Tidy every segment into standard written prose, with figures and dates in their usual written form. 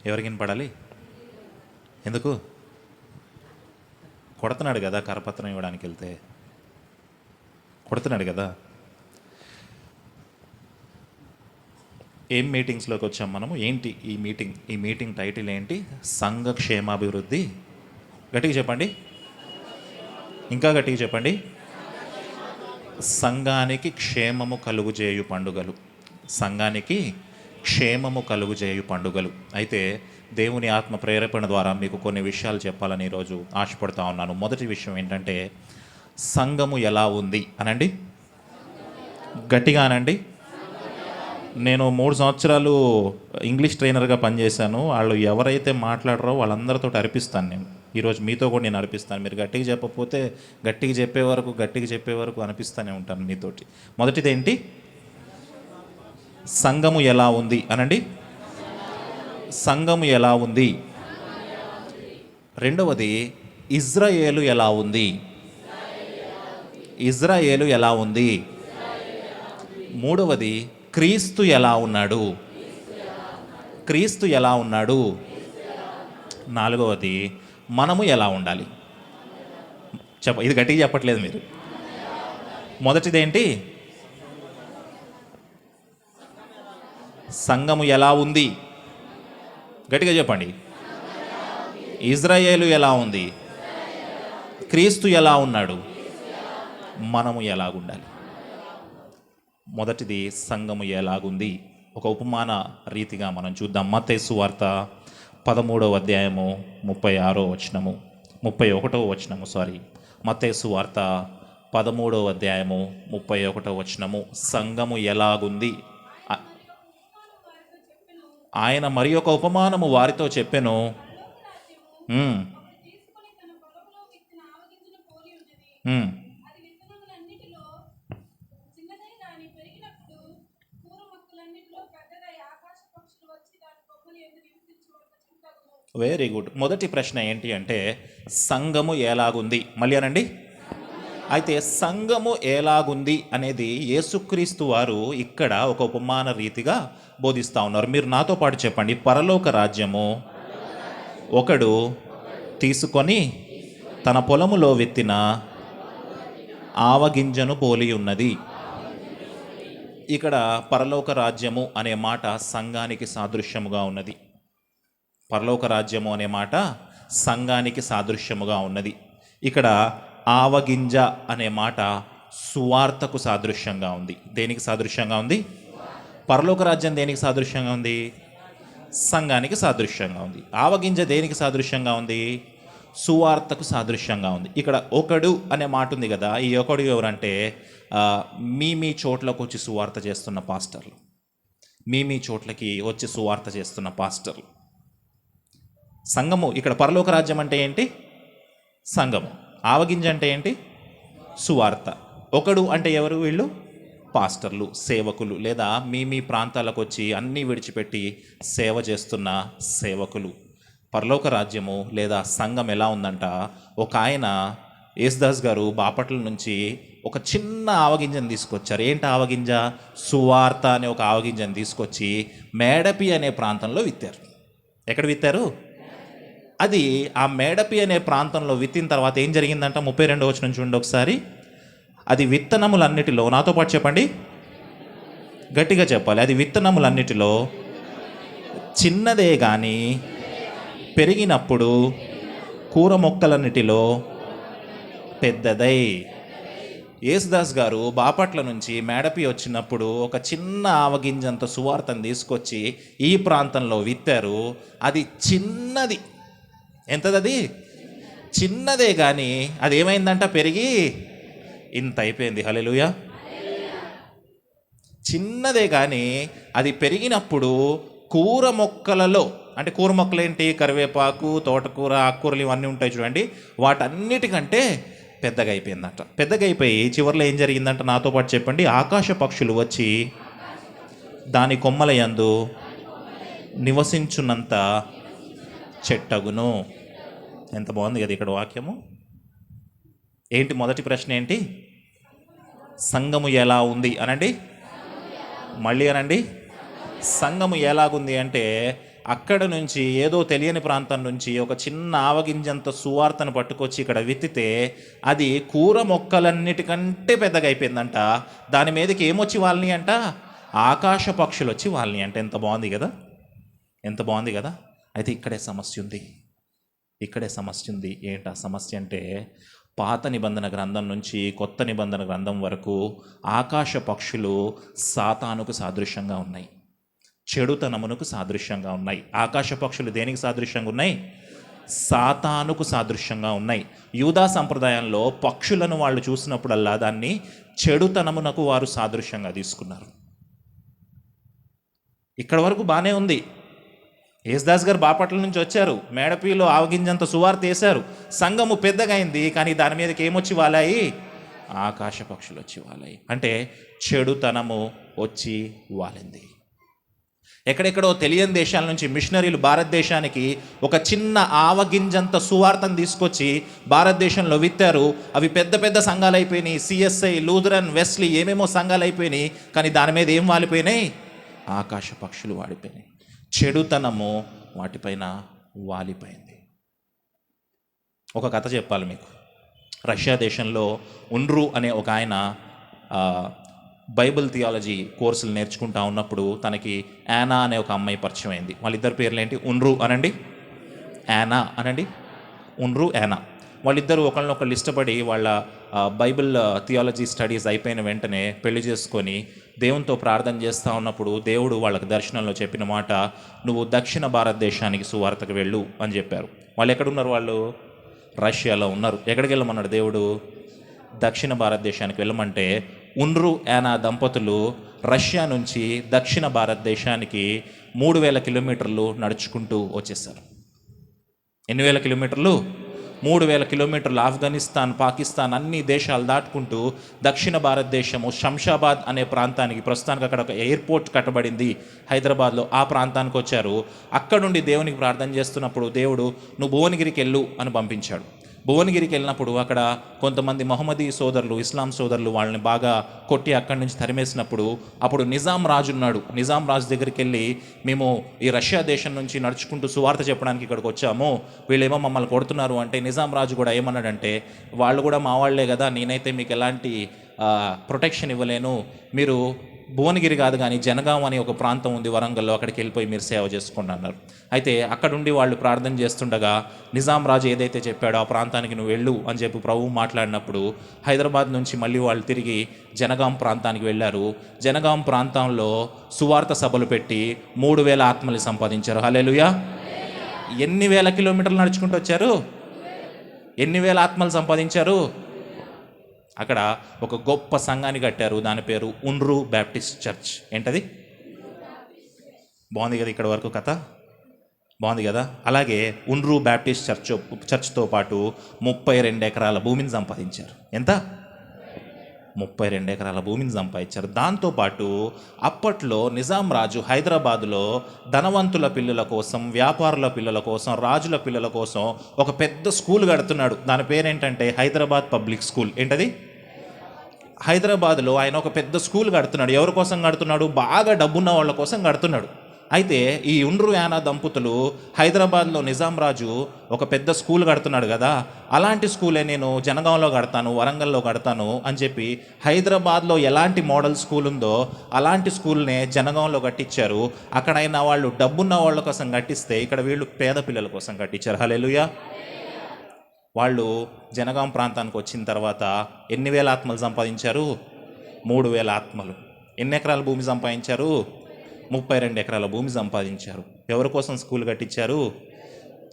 ఎవరికి వినపడాలి? ఎందుకు? కొడుతున్నాడు కదా, కరపత్రం ఇవ్వడానికి వెళ్తే కొడుతున్నాడు కదా. ఏం మీటింగ్స్లోకి వచ్చాం మనము? ఏంటి ఈ మీటింగ్ టైటిల్ ఏంటి? సంఘ క్షేమాభివృద్ధి. గట్టిగా చెప్పండి, ఇంకా గట్టిగా చెప్పండి. సంఘానికి క్షేమము కలుగుజేయు పండుగలు. సంఘానికి క్షేమము కలుగుజేయు పండుగలు. అయితే దేవుని ఆత్మ ప్రేరేపణ ద్వారా మీకు కొన్ని విషయాలు చెప్పాలని ఈరోజు ఆశపడుతూ ఉన్నాను. మొదటి విషయం ఏంటంటే, సంఘము ఎలా ఉంది అనండి, గట్టిగా అనండి. నేను 3 సంవత్సరాలు ఇంగ్లీష్ ట్రైనర్గా పనిచేశాను. వాళ్ళు ఎవరైతే మాట్లాడరో వాళ్ళందరితో అర్పిస్తాను. నేను ఈరోజు మీతో కూడా నేను అర్పిస్తాను. మీరు గట్టిగా చెప్పకపోతే గట్టిగా చెప్పే వరకు అనిపిస్తూనే ఉంటాను మీతోటి. మొదటిది ఏంటి? సంఘము ఎలా ఉంది అనండి. సంఘము ఎలా ఉంది. రెండవది, ఇజ్రాయేలు ఎలా ఉంది. ఇజ్రాయేలు ఎలా ఉంది. మూడవది, క్రీస్తు ఎలా ఉన్నాడు. క్రీస్తు ఎలా ఉన్నాడు. నాలుగవది, మనము ఎలా ఉండాలి. ఇది గట్టిగా చెప్పట్లేదు మీరు. మొదటిదేంటి? సంఘము ఎలా ఉంది. గట్టిగా చెప్పండి. ఇజ్రాయేలు ఎలా ఉంది. క్రీస్తు ఎలా ఉన్నాడు. మనము ఎలాగుండాలి. మొదటిది సంఘము ఎలాగుంది. ఒక ఉపమాన రీతిగా మనం చూద్దాం. మత్తయి సువార్త 13వ అధ్యాయము 36వ వచనము 31వ వచనము మత్తయి సువార్త 13వ అధ్యాయము 31వ వచనము. సంఘము ఎలాగుంది. ఆయన మరి ఒక ఉపమానము వారితో చెప్పెను. Very good. మొదటి ప్రశ్న ఏంటి అంటే, సంఘము ఎలాగుంది. మళ్ళీ అనండి. అయితే సంఘము ఎలాగుంది అనేది యేసుక్రీస్తు వారు ఇక్కడ ఒక ఉపమాన రీతిగా బోధిస్తూ ఉన్నారు. మీరు నాతో పాటు చెప్పండి. పరలోక రాజ్యము ఒకడు తీసుకొని తన పొలములో విత్తిన ఆవగింజను పోలి ఉన్నది. ఇక్కడ పరలోక రాజ్యము అనే మాట సంఘానికి సాదృశ్యముగా ఉన్నది. పరలోక రాజ్యము అనే మాట సంఘానికి సాదృశ్యముగా ఉన్నది. ఇక్కడ ఆవగింజ అనే మాట సువార్తకు సాదృశ్యంగా ఉంది. దేనికి సాదృశ్యంగా ఉంది? పరలోక రాజ్యం దేనికి సాదృశ్యంగా ఉంది? సంఘానికి సాదృశ్యంగా ఉంది. ఆవగింజ దేనికి సాదృశ్యంగా ఉంది? సువార్తకు సాదృశ్యంగా ఉంది. ఇక్కడ ఒకడు అనే మాట ఉంది కదా. ఈ ఒకడు ఎవరంటే, మీ చోట్లకు వచ్చి సువార్త చేస్తున్న పాస్టర్లు. మీ చోట్లకి వచ్చి సువార్త చేస్తున్న పాస్టర్లు. సంఘము ఇక్కడ పరలోక రాజ్యం అంటే ఏంటి? సంఘము. ఆవగింజ అంటే ఏంటి? సువార్త. ఒకడు అంటే ఎవరు? వీళ్ళు పాస్టర్లు, సేవకులు, లేదా మీ ప్రాంతాలకు వచ్చి అన్నీ విడిచిపెట్టి సేవ చేస్తున్న సేవకులు. పరలోక రాజ్యము లేదా సంఘం ఎలా ఉందంట, ఒక ఆయన యేసుదాస్ గారు బాపట్ల నుంచి ఒక చిన్న ఆవగింజను తీసుకొచ్చారు. ఏంటి ఆవగింజ? సువార్త అనే ఒక ఆవగింజను తీసుకొచ్చి మేడపి అనే ప్రాంతంలో విత్తారు. ఎక్కడ విత్తారు? అది ఆ మేడపి అనే ప్రాంతంలో విత్తిన తర్వాత ఏం జరిగిందంట? 32వ వచనం చూడండి ఒకసారి. అది విత్తనములన్నిటిలో, నాతో పాటు చెప్పండి, గట్టిగా చెప్పాలి. అది విత్తనములన్నిటిలో చిన్నదే కానీ పెరిగినప్పుడు కూర మొక్కలన్నిటిలో పెద్దదై. యేసుదాస్ గారు బాపట్ల నుంచి మేడపి వచ్చినప్పుడు ఒక చిన్న ఆవగింజంత సువార్తను తీసుకొచ్చి ఈ ప్రాంతంలో విత్తారు. అది చిన్నది. ఎంతది? చిన్నదే కానీ అది ఏమైందంట? పెరిగి ఇంత అయిపోయింది. హల్లెలూయా. చిన్నదే కానీ అది పెరిగినప్పుడు కూర మొక్కలలో, అంటే కూర మొక్కలు ఏంటి? కరివేపాకు, తోటకూర, ఆకుకూరలు ఇవన్నీ ఉంటాయి చూడండి. వాటన్నిటికంటే పెద్దగా అయిపోయిందంట. పెద్దగా అయిపోయి చివరిలో ఏం జరిగిందంట? నాతో పాటు చెప్పండి. ఆకాశ పక్షులు వచ్చి దాని కొమ్మల యందు నివసించున్నంత చెట్టగును. ఎంత బాగుంది కదా ఇక్కడ వాక్యము. ఏంటి మొదటి ప్రశ్న ఏంటి? సంఘము ఎలా ఉంది అనండి. మళ్ళీ అనండి. సంఘము ఎలాగుంది అంటే అక్కడ నుంచి ఏదో తెలియని ప్రాంతం నుంచి ఒక చిన్న ఆవగింజంత సువార్తను పట్టుకొచ్చి ఇక్కడ విత్తితే అది కూర మొక్కలన్నిటికంటే పెద్దగా అయిపోయిందంట. దాని మీదకి ఏమొచ్చి వాళ్ళని అంట, ఆకాశ పక్షులు వచ్చి వాళ్ళని అంట. ఎంత బాగుంది కదా, ఎంత బాగుంది కదా. అయితే ఇక్కడే సమస్య ఉంది, ఇక్కడే సమస్య ఉంది. ఏంటా సమస్య అంటే, పాత నిబంధన గ్రంథం నుంచి కొత్త నిబంధన గ్రంథం వరకు ఆకాశ పక్షులు సాతానుకు సాదృశ్యంగా ఉన్నాయి, చెడుతనమునకు సాదృశ్యంగా ఉన్నాయి. ఆకాశ పక్షులు దేనికి సాదృశ్యంగా ఉన్నాయి? సాతానుకు సాదృశ్యంగా ఉన్నాయి. యూదా సంప్రదాయంలో పక్షులను వాళ్ళు చూసినప్పుడల్లా దాన్ని చెడుతనమునకు వారు సాదృశ్యంగా తీసుకున్నారు. ఇక్కడ వరకు బాగానే ఉంది. యేసుదాస్ గారు బాపట్ల నుంచి వచ్చారు, మేడపీలో ఆవగింజంత సువార్త వేశారు, సంఘము పెద్దగా అయింది. కానీ దాని మీదకి ఏమొచ్చి వాలాయి? ఆకాశ పక్షులు వచ్చి వాలాయి. అంటే చెడుతనము వచ్చి వాలింది. ఎక్కడెక్కడో తెలియని దేశాల నుంచి మిషనరీలు భారతదేశానికి ఒక చిన్న ఆవగింజంత సువార్తను తీసుకొచ్చి భారతదేశంలో విత్తారు. అవి పెద్ద పెద్ద సంఘాలు అయిపోయినాయి, సిఎస్ఐ, లూథరన్, వెస్లీ, ఏమేమో సంఘాలు అయిపోయినాయి. కానీ దాని మీద ఏం వాలిపోయినాయి? ఆకాశ పక్షులు వాడిపోయినాయి. చెడుతనము వాటిపైన వాలిపోయింది. ఒక కథ చెప్పాలి మీకు. రష్యా దేశంలో ఉన్రు అనే ఒక ఆయన బైబిల్ థియాలజీ కోర్సులు నేర్చుకుంటా ఉన్నప్పుడు తనకి యానా అనే ఒక అమ్మాయి పరిచయం అయింది. వాళ్ళిద్దరు పేర్లు ఏంటి? ఉన్రు అనండి, యానా అనండి. ఉన్రు, యానా. వాళ్ళిద్దరూ ఒకళ్ళనొకళ్ళు ఇష్టపడి వాళ్ళ బైబిల్ థియాలజీ స్టడీస్ అయిపోయిన వెంటనే పెళ్లి చేసుకొని దేవునితో ప్రార్థన చేస్తూ ఉన్నప్పుడు దేవుడు వాళ్ళకి దర్శనంలో చెప్పిన మాట, నువ్వు దక్షిణ భారతదేశానికి సువార్తకు వెళ్ళు అని చెప్పారు. వాళ్ళు ఎక్కడున్నారు? వాళ్ళు రష్యాలో ఉన్నారు. ఎక్కడికి వెళ్ళమన్నాడు దేవుడు? దక్షిణ భారతదేశానికి వెళ్ళమంటే ఉన్రు, యానా దంపతులు రష్యా నుంచి దక్షిణ భారతదేశానికి 3000 కిలోమీటర్లు నడుచుకుంటూ వచ్చేసారు. ఎన్ని వేల కిలోమీటర్లు? 3000 కిలోమీటర్లు. ఆఫ్ఘనిస్తాన్, పాకిస్తాన్ అన్ని దేశాలు దాటుకుంటూ దక్షిణ భారతదేశము శంషాబాద్ అనే ప్రాంతానికి, ప్రస్తుతానికి అక్కడ ఒక ఎయిర్పోర్ట్ కట్టబడింది హైదరాబాద్లో, ఆ ప్రాంతానికి వచ్చారు. అక్కడ నుండి దేవునికి ప్రార్థన చేస్తున్నప్పుడు దేవుడు నువ్వు భువనగిరికి వెళ్ళు అని పంపించాడు. భువనగిరికి వెళ్ళినప్పుడు అక్కడ కొంతమంది మహమ్మదీ సోదరులు, ఇస్లాం సోదరులు వాళ్ళని బాగా కొట్టి అక్కడి నుంచి తరిమేసినప్పుడు అప్పుడు నిజాం రాజు ఉన్నాడు. నిజాం రాజు దగ్గరికి వెళ్ళి, మేము ఈ రష్యా దేశం నుంచి నడుచుకుంటూ సువార్త చెప్పడానికి ఇక్కడికి వచ్చాము, వీళ్ళేమో మమ్మల్ని కొడుతున్నారు అంటే నిజాం రాజు కూడా ఏమన్నాడంటే, వాళ్ళు కూడా మా వాళ్లే కదా, నేనైతే మీకు ఎలాంటి ప్రొటెక్షన్ ఇవ్వలేను, మీరు భువనగిరి కాదు కానీ జనగాం అనే ఒక ప్రాంతం ఉంది వరంగల్లో, అక్కడికి వెళ్ళిపోయి మీరు సేవ చేసుకోండి అన్నారు. అయితే అక్కడుండి వాళ్ళు ప్రార్థన చేస్తుండగా నిజాం రాజు ఏదైతే చెప్పాడో ఆ ప్రాంతానికి నువ్వు వెళ్ళు అని చెప్పి ప్రభువు మాట్లాడినప్పుడు హైదరాబాద్ నుంచి మళ్ళీ వాళ్ళు తిరిగి జనగాం ప్రాంతానికి వెళ్ళారు. జనగాం ప్రాంతంలో సువార్త సభలు పెట్టి 3000 ఆత్మలు సంపాదించారు. హల్లెలూయా. ఎన్ని వేల కిలోమీటర్లు నడుచుకుంటూ వచ్చారు? ఎన్ని వేల ఆత్మలు సంపాదించారు? అక్కడ ఒక గొప్ప సంఘాన్ని కట్టారు. దాని పేరు ఉన్రు బ్యాప్టిస్ట్ చర్చ్. ఏంటది? బాగుంది కదా, ఇక్కడ వరకు కథ బాగుంది కదా. అలాగే ఉన్రు బ్యాప్టిస్ట్ చర్చ్తో పాటు 32 ఎకరాల భూమిని సంపాదించారు. ఎంత? 32 ఎకరాల భూమిని సంపాదించారు. దాంతోపాటు అప్పట్లో నిజాం రాజు హైదరాబాదులో ధనవంతుల పిల్లల కోసం, వ్యాపారుల పిల్లల కోసం, రాజుల పిల్లల కోసం ఒక పెద్ద స్కూల్ కడుతున్నాడు. దాని పేరేంటంటే హైదరాబాద్ పబ్లిక్ స్కూల్. ఏంటది? హైదరాబాద్లో ఆయన ఒక పెద్ద స్కూల్ కడుతున్నాడు. ఎవరి కోసం కడుతున్నాడు? బాగా డబ్బున్న వాళ్ళ కోసం కడుతున్నాడు. అయితే ఈ ఉన్రు, యానా దంపతులు హైదరాబాద్లో నిజాం రాజు ఒక పెద్ద స్కూల్ కడుతున్నాడు కదా, అలాంటి స్కూలే నేను జనగాంలో కడతాను, వరంగల్లో కడతాను అని చెప్పి హైదరాబాద్లో ఎలాంటి మోడల్ స్కూల్ ఉందో అలాంటి స్కూల్నే జనగాంలో కట్టించారు. అక్కడైనా వాళ్ళు డబ్బున్న వాళ్ళ కోసం కట్టిస్తే ఇక్కడ వీళ్ళు పేద పిల్లల కోసం కట్టించారు. హల్లెలూయా. వాళ్ళు జనగాం ప్రాంతానికి వచ్చిన తర్వాత ఎన్ని వేల ఆత్మలు సంపాదించారు? 3000 ఆత్మలు. ఎన్ని ఎకరాల భూమి సంపాదించారు? 32 ఎకరాల భూమి సంపాదించారు. ఎవరి కోసం స్కూల్ కట్టించారు?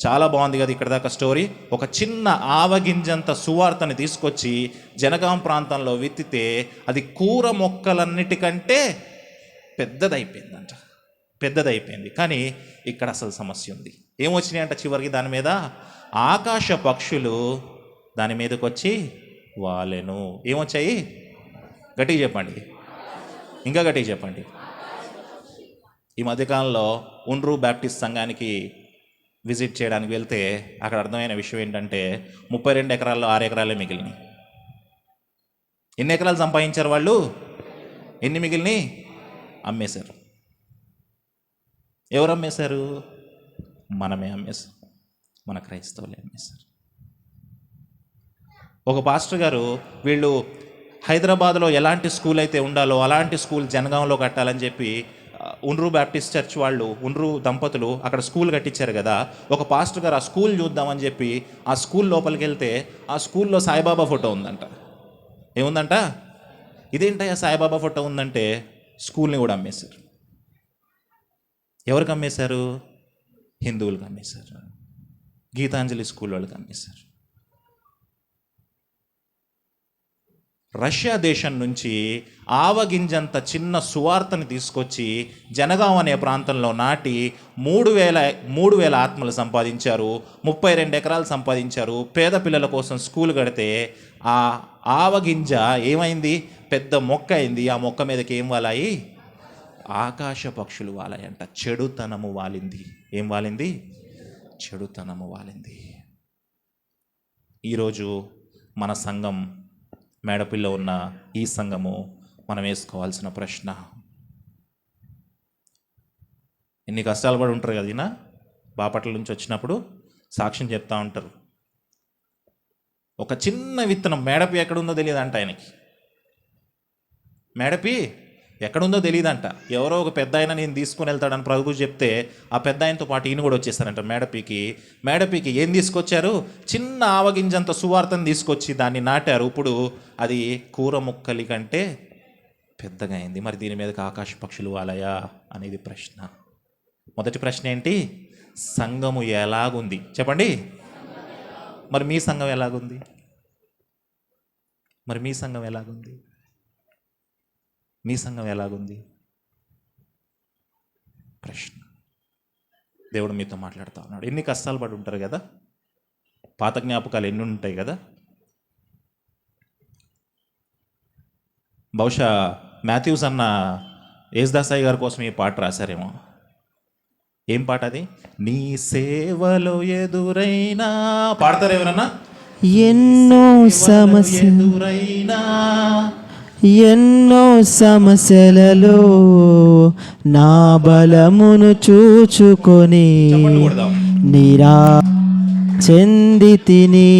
చాలా బాగుంది కదా ఇక్కడ దాకా స్టోరీ. ఒక చిన్న ఆవగింజంత సువార్తని తీసుకొచ్చి జనగాం ప్రాంతంలో విత్తితే అది కూర మొక్కలన్నిటికంటే పెద్దదైపోయిందంట, పెద్దదైపోయింది. కానీ ఇక్కడ అసలు సమస్య ఉంది. ఏమొచ్చినాయంట చివరికి దాని మీద? ఆకాశ పక్షులు దాని మీదకి వచ్చి వాలెను. ఏమొచ్చాయి? గట్టిగా చెప్పండి, ఇంకా గట్టిగా చెప్పండి. ఈ మధ్యకాలంలో ఉన్రు బ్యాప్టిస్ట్ సంఘానికి విజిట్ చేయడానికి వెళ్తే అక్కడ అర్థమైన విషయం ఏంటంటే 32 ఎకరాల్లో 6 ఎకరాలే మిగిలినాయి. ఎన్ని ఎకరాలు సంపాదించారు వాళ్ళు? ఎన్ని మిగిలినాయి? అమ్మేశారు. ఎవరు అమ్మేశారు? మనమే అమ్మేశాం, మన క్రైస్తవులే అమ్మేశారు. ఒక పాస్టర్ గారు వీళ్ళు హైదరాబాద్లో ఎలాంటి స్కూల్ అయితే ఉండాలో అలాంటి స్కూల్ జనగాంలో కట్టాలని చెప్పి ఉండ్రు బ్యాప్టిస్ట్ చర్చ్ వాళ్ళు, ఉండ్రు దంపతులు అక్కడ స్కూల్ కట్టించారు కదా. ఒక పాస్టర్ గారు ఆ స్కూల్ చూద్దామని చెప్పి ఆ స్కూల్ లోపలికి వెళ్తే ఆ స్కూల్లో సాయిబాబా ఫోటో ఉందంట. ఏముందంట? ఇదేంటయ్యా సాయిబాబా ఫోటో ఉందంటే స్కూల్ని కూడా అమ్మేశారు. ఎవరికి అమ్మేశారు? హిందువులకు అమ్మేశారు. గీతాంజలి స్కూల్ వాళ్ళకి అమ్మేశారు. రష్యా దేశం నుంచి ఆవగింజంత చిన్న సువార్తని తీసుకొచ్చి జనగాం అనే ప్రాంతంలో నాటి 3,000 ఆత్మలు సంపాదించారు. 32 ఎకరాలు సంపాదించారు. పేద పిల్లల కోసం స్కూల్ కడితే ఆ ఆవగింజ ఏమైంది? పెద్ద మొక్క అయింది. ఆ మొక్క మీదకి ఏం వాలాయి? ఆకాశ పక్షులు వాలాయంట. చెడుతనము వాలింది. ఏం వాలింది? చెడుతనము వాలింది. ఈరోజు మన సంఘం, మేడపిల్ల ఉన్న ఈ సంఘము మనం వేసుకోవాల్సిన ప్రశ్న, ఎన్ని కష్టాలు పడి ఉంటారు కదా. ఈయన బాపట్ల నుంచి వచ్చినప్పుడు సాక్ష్యం చెప్తా ఉంటారు. ఒక చిన్న విత్తనం, మేడపి ఎక్కడుందో తెలియదంట ఆయనకి. మేడపి ఎక్కడుందో తెలియదంట. ఎవరో ఒక పెద్ద ఆయన నేను తీసుకుని వెళ్తాడని ప్రభు చెప్తే ఆ పెద్ద ఆయనతో పాటు ఈయన కూడా వచ్చేసారంట మేడపికి ఏం తీసుకొచ్చారు? చిన్న ఆవగింజంత సువార్తను తీసుకొచ్చి దాన్ని నాటారు. ఇప్పుడు అది కూర ముక్కలి కంటే పెద్దగా అయింది. మరి దీని మీదకి ఆకాశ పక్షులు వాలయా అనేది ప్రశ్న. మొదటి ప్రశ్న ఏంటి? సంఘము ఎలాగుంది చెప్పండి. మరి మీ సంఘం ఎలాగుంది? మీ సంఘం ఎలాగుంది? ప్రశ్న. దేవుడు మీతో మాట్లాడుతూ ఉన్నాడు. ఎన్ని కష్టాలు పడి ఉంటారు కదా. పాత జ్ఞాపకాలు ఎన్ని ఉంటాయి కదా. బహుశా మాథ్యూస్ అన్న యేసుదాసయ్య గారి కోసం ఈ పాట రాశారేమో. ఏం పాట అది? నీ సేవలో ఎదురైనా, పాడతారు ఎవరన్నా? ఎన్నో సమస్యలలో నా బలమును చూచుకొని నిరా చెందితిని.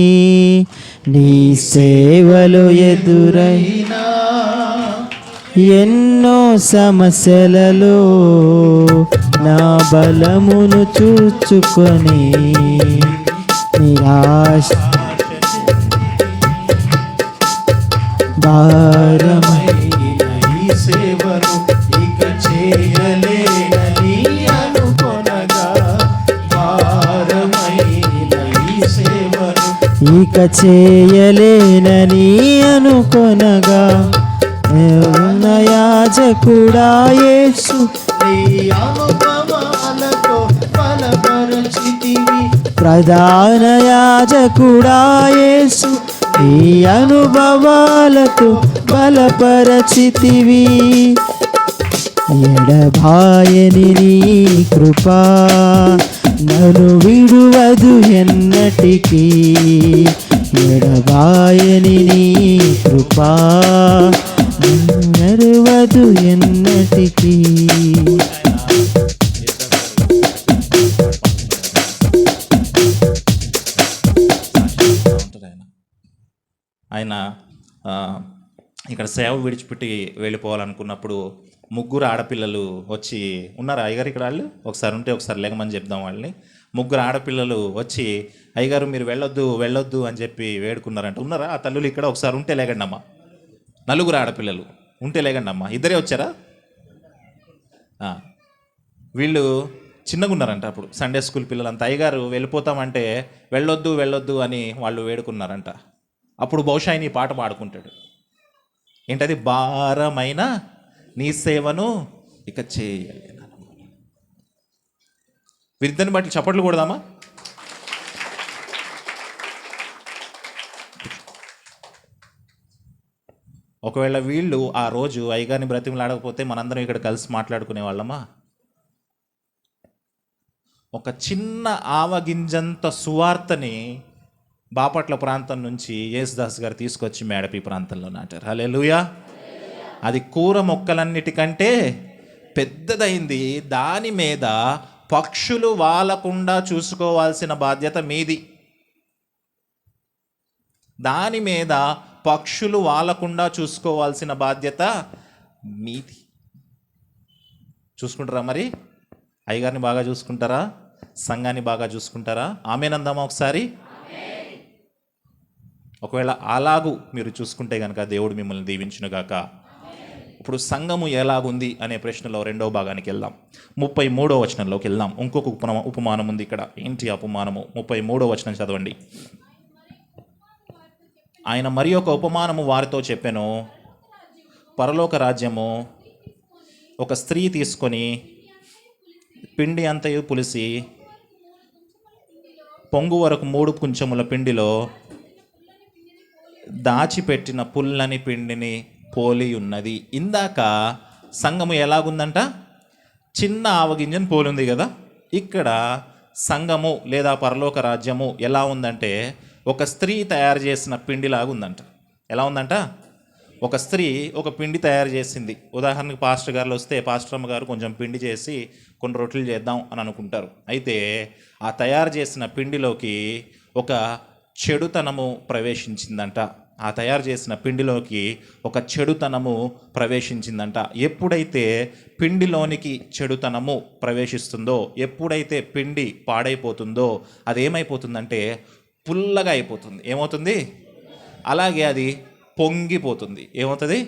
నీ సేవలు ఎదురైనా ఎన్నో సమస్యలలో నా బలమును చూచుకొని నిరాశ భారమైన ఈ సేవను ఇక చేయలేనని అనుకొనగా, భారమైన ఈ సేవను ఇక చేయలేనని అనుకొనగా, యాజకుడా యేసు నీ అనుభవాలతో బలపరచితివి. ప్రధాన యాజకుడా యేసు ఈ అనుభవాలతో బలపరచితివి. ఎడబాయని నీ కృపా నన్ను విడువదు ఎన్నటికీ. ఎడబాయని నీ కృపా నన్ను నెరవదు ఎన్నటికీ. ఆయన ఇక్కడ సేవ విడిచిపెట్టి వెళ్ళిపోవాలనుకున్నప్పుడు 3 ఆడపిల్లలు వచ్చి ఉన్నారు. అయ్యగారు ఇక్కడ వాళ్ళు ఒకసారి ఉంటే ఒకసారి లేకమని చెప్దాం వాళ్ళని. 3 ఆడపిల్లలు వచ్చి అయ్యగారు మీరు వెళ్ళొద్దు అని చెప్పి వేడుకున్నారంట. ఉన్నారా ఆ తల్లులు ఇక్కడ? ఒకసారి ఉంటే లేకండి అమ్మ. 4 ఆడపిల్లలు ఉంటే లేకండి అమ్మ. ఇద్దరే వచ్చారా? వీళ్ళు చిన్నగా ఉన్నారంట అప్పుడు, సండే స్కూల్ పిల్లలంతా. అయ్యగారు వెళ్ళిపోతామంటే వెళ్ళొద్దు అని వాళ్ళు వేడుకున్నారంట. అప్పుడు బహుశా ఆయన ఈ పాట పాడుకుంటాడు. ఏంటది? భారమైన నీ సేవను ఇక చేయలేను. వీరిద్దరిని బట్టి చప్పట్లు కొడదామా? ఒకవేళ వీళ్ళు ఆ రోజు అయ్యగారిని బ్రతిమలాడకపోతే మనందరం ఇక్కడ కలిసి మాట్లాడుకునే వాళ్ళమా? ఒక చిన్న ఆవగింజంత సువార్తని బాపట్ల ప్రాంతం నుంచి యేసుదాస్ గారు తీసుకొచ్చి మేడపి ప్రాంతంలో నాటారు. హల్లెలూయా. అది కూర మొక్కలన్నిటికంటే పెద్దదైంది. దాని మీద పక్షులు వాలకుండా చూసుకోవాల్సిన బాధ్యత మీది. దాని మీద పక్షులు వాలకుండా చూసుకోవాల్సిన బాధ్యత మీది. చూసుకుంటారా? మరి అయ్యగారిని బాగా చూసుకుంటారా? సంఘాన్ని బాగా చూసుకుంటారా? ఆమేనందామా ఒకసారి? ఒకవేళ అలాగూ మీరు చూసుకుంటే కనుక దేవుడు మిమ్మల్ని దీవించునుగాక. ఇప్పుడు సంఘము ఎలాగుంది అనే ప్రశ్నలో రెండవ భాగానికి వెళ్దాం. 33వ వచనంలోకి వెళ్దాం. ఇంకొక ఉపమానం ఉంది ఇక్కడ. ఏంటి ఉపమానము? 33వ వచనం చదవండి. ఆయన మరి ఒక ఉపమానము వారితో చెప్పెను. పరలోక రాజ్యము ఒక స్త్రీ తీసుకొని పిండి అంతయు పులిసి పొంగు వరకు 3 కుంచముల పిండిలో దాచిపెట్టిన పుల్లని పిండిని పోలి ఉన్నది. ఇందాక సంఘము ఎలాగుందంట? చిన్న ఆవగింజను పోలింది కదా. ఇక్కడ సంఘము లేదా పరలోక రాజ్యము ఎలా ఉందంటే ఒక స్త్రీ తయారు చేసిన పిండిలాగా ఉందంట. ఎలా ఉందంట? ఒక స్త్రీ ఒక పిండి తయారు చేసింది. ఉదాహరణకు పాస్టర్ గారు వస్తే పాస్టర్ అమ్మ గారు కొంచెం పిండి చేసి కొన్ని రొట్టెలు చేద్దాం అని అనుకుంటారు. అయితే ఆ తయారు చేసిన పిండిలోకి ఒక చెడుతనము ప్రవేశించిందంట. ఆ తయారు చేసిన పిండిలోకి ఒక చెడుతనము ప్రవేశించిందంట. ఎప్పుడైతే పిండిలోనికి చెడుతనము ప్రవేశిస్తుందో, ఎప్పుడైతే పిండి పాడైపోతుందో అదేమైపోతుందంటే పుల్లగా అయిపోతుంది. ఏమవుతుంది? అలాగే అది పొంగిపోతుంది. ఏమవుతుంది?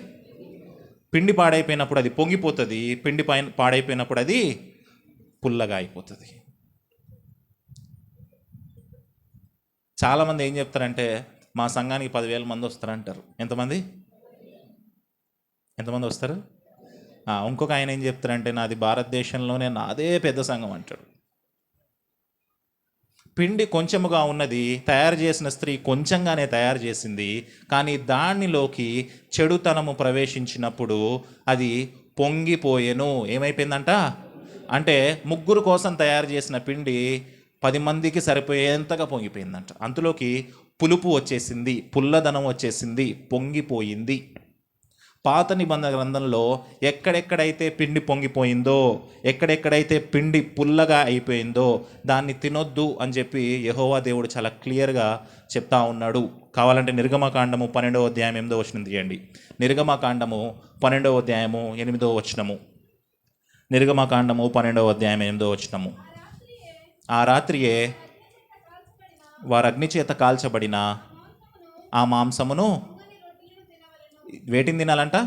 పిండి పాడైపోయినప్పుడు అది పొంగిపోతుంది. పిండి పాడైపోయినప్పుడు అది పుల్లగా అయిపోతుంది. చాలామంది ఏం చెప్తారంటే మా సంఘానికి 10,000 మంది వస్తారంటారు. ఎంతమంది వస్తారు? ఇంకొక ఆయన ఏం చెప్తారంటే నాది భారతదేశంలోనే నాదే పెద్ద సంఘం అంటాడు. పిండి కొంచెముగా ఉన్నది, తయారు చేసిన స్త్రీ కొంచెంగానే తయారు చేసింది. కానీ దానిలోకి చెడుతనము ప్రవేశించినప్పుడు అది పొంగిపోయెను. ఏమైపోయిందంట? అంటే 3 కోసం తయారు చేసిన పిండి 10 మందికి సరిపోయేంతగా పొంగిపోయిందంట. అందులోకి పులుపు వచ్చేసింది, పుల్లదనం వచ్చేసింది, పొంగిపోయింది. పాత నిబంధన గ్రంథంలో ఎక్కడెక్కడైతే పిండి పొంగిపోయిందో, ఎక్కడెక్కడైతే పిండి పుల్లగా అయిపోయిందో దాన్ని తినొద్దు అని చెప్పి యెహోవా దేవుడు చాలా క్లియర్గా చెప్తా ఉన్నాడు. కావాలంటే నిర్గమకాండము 12వ అధ్యాయం 8వ వచనం తీయండి. నిర్గమకాండము 12వ అధ్యాయము 8వ వచనము. నిర్గమకాండము 12వ అధ్యాయం 8వ వచనము. ఆ రాత్రియే వారు అగ్ని చేత కాల్చబడిన ఆ మాంసమును వేటిని తినాలంట?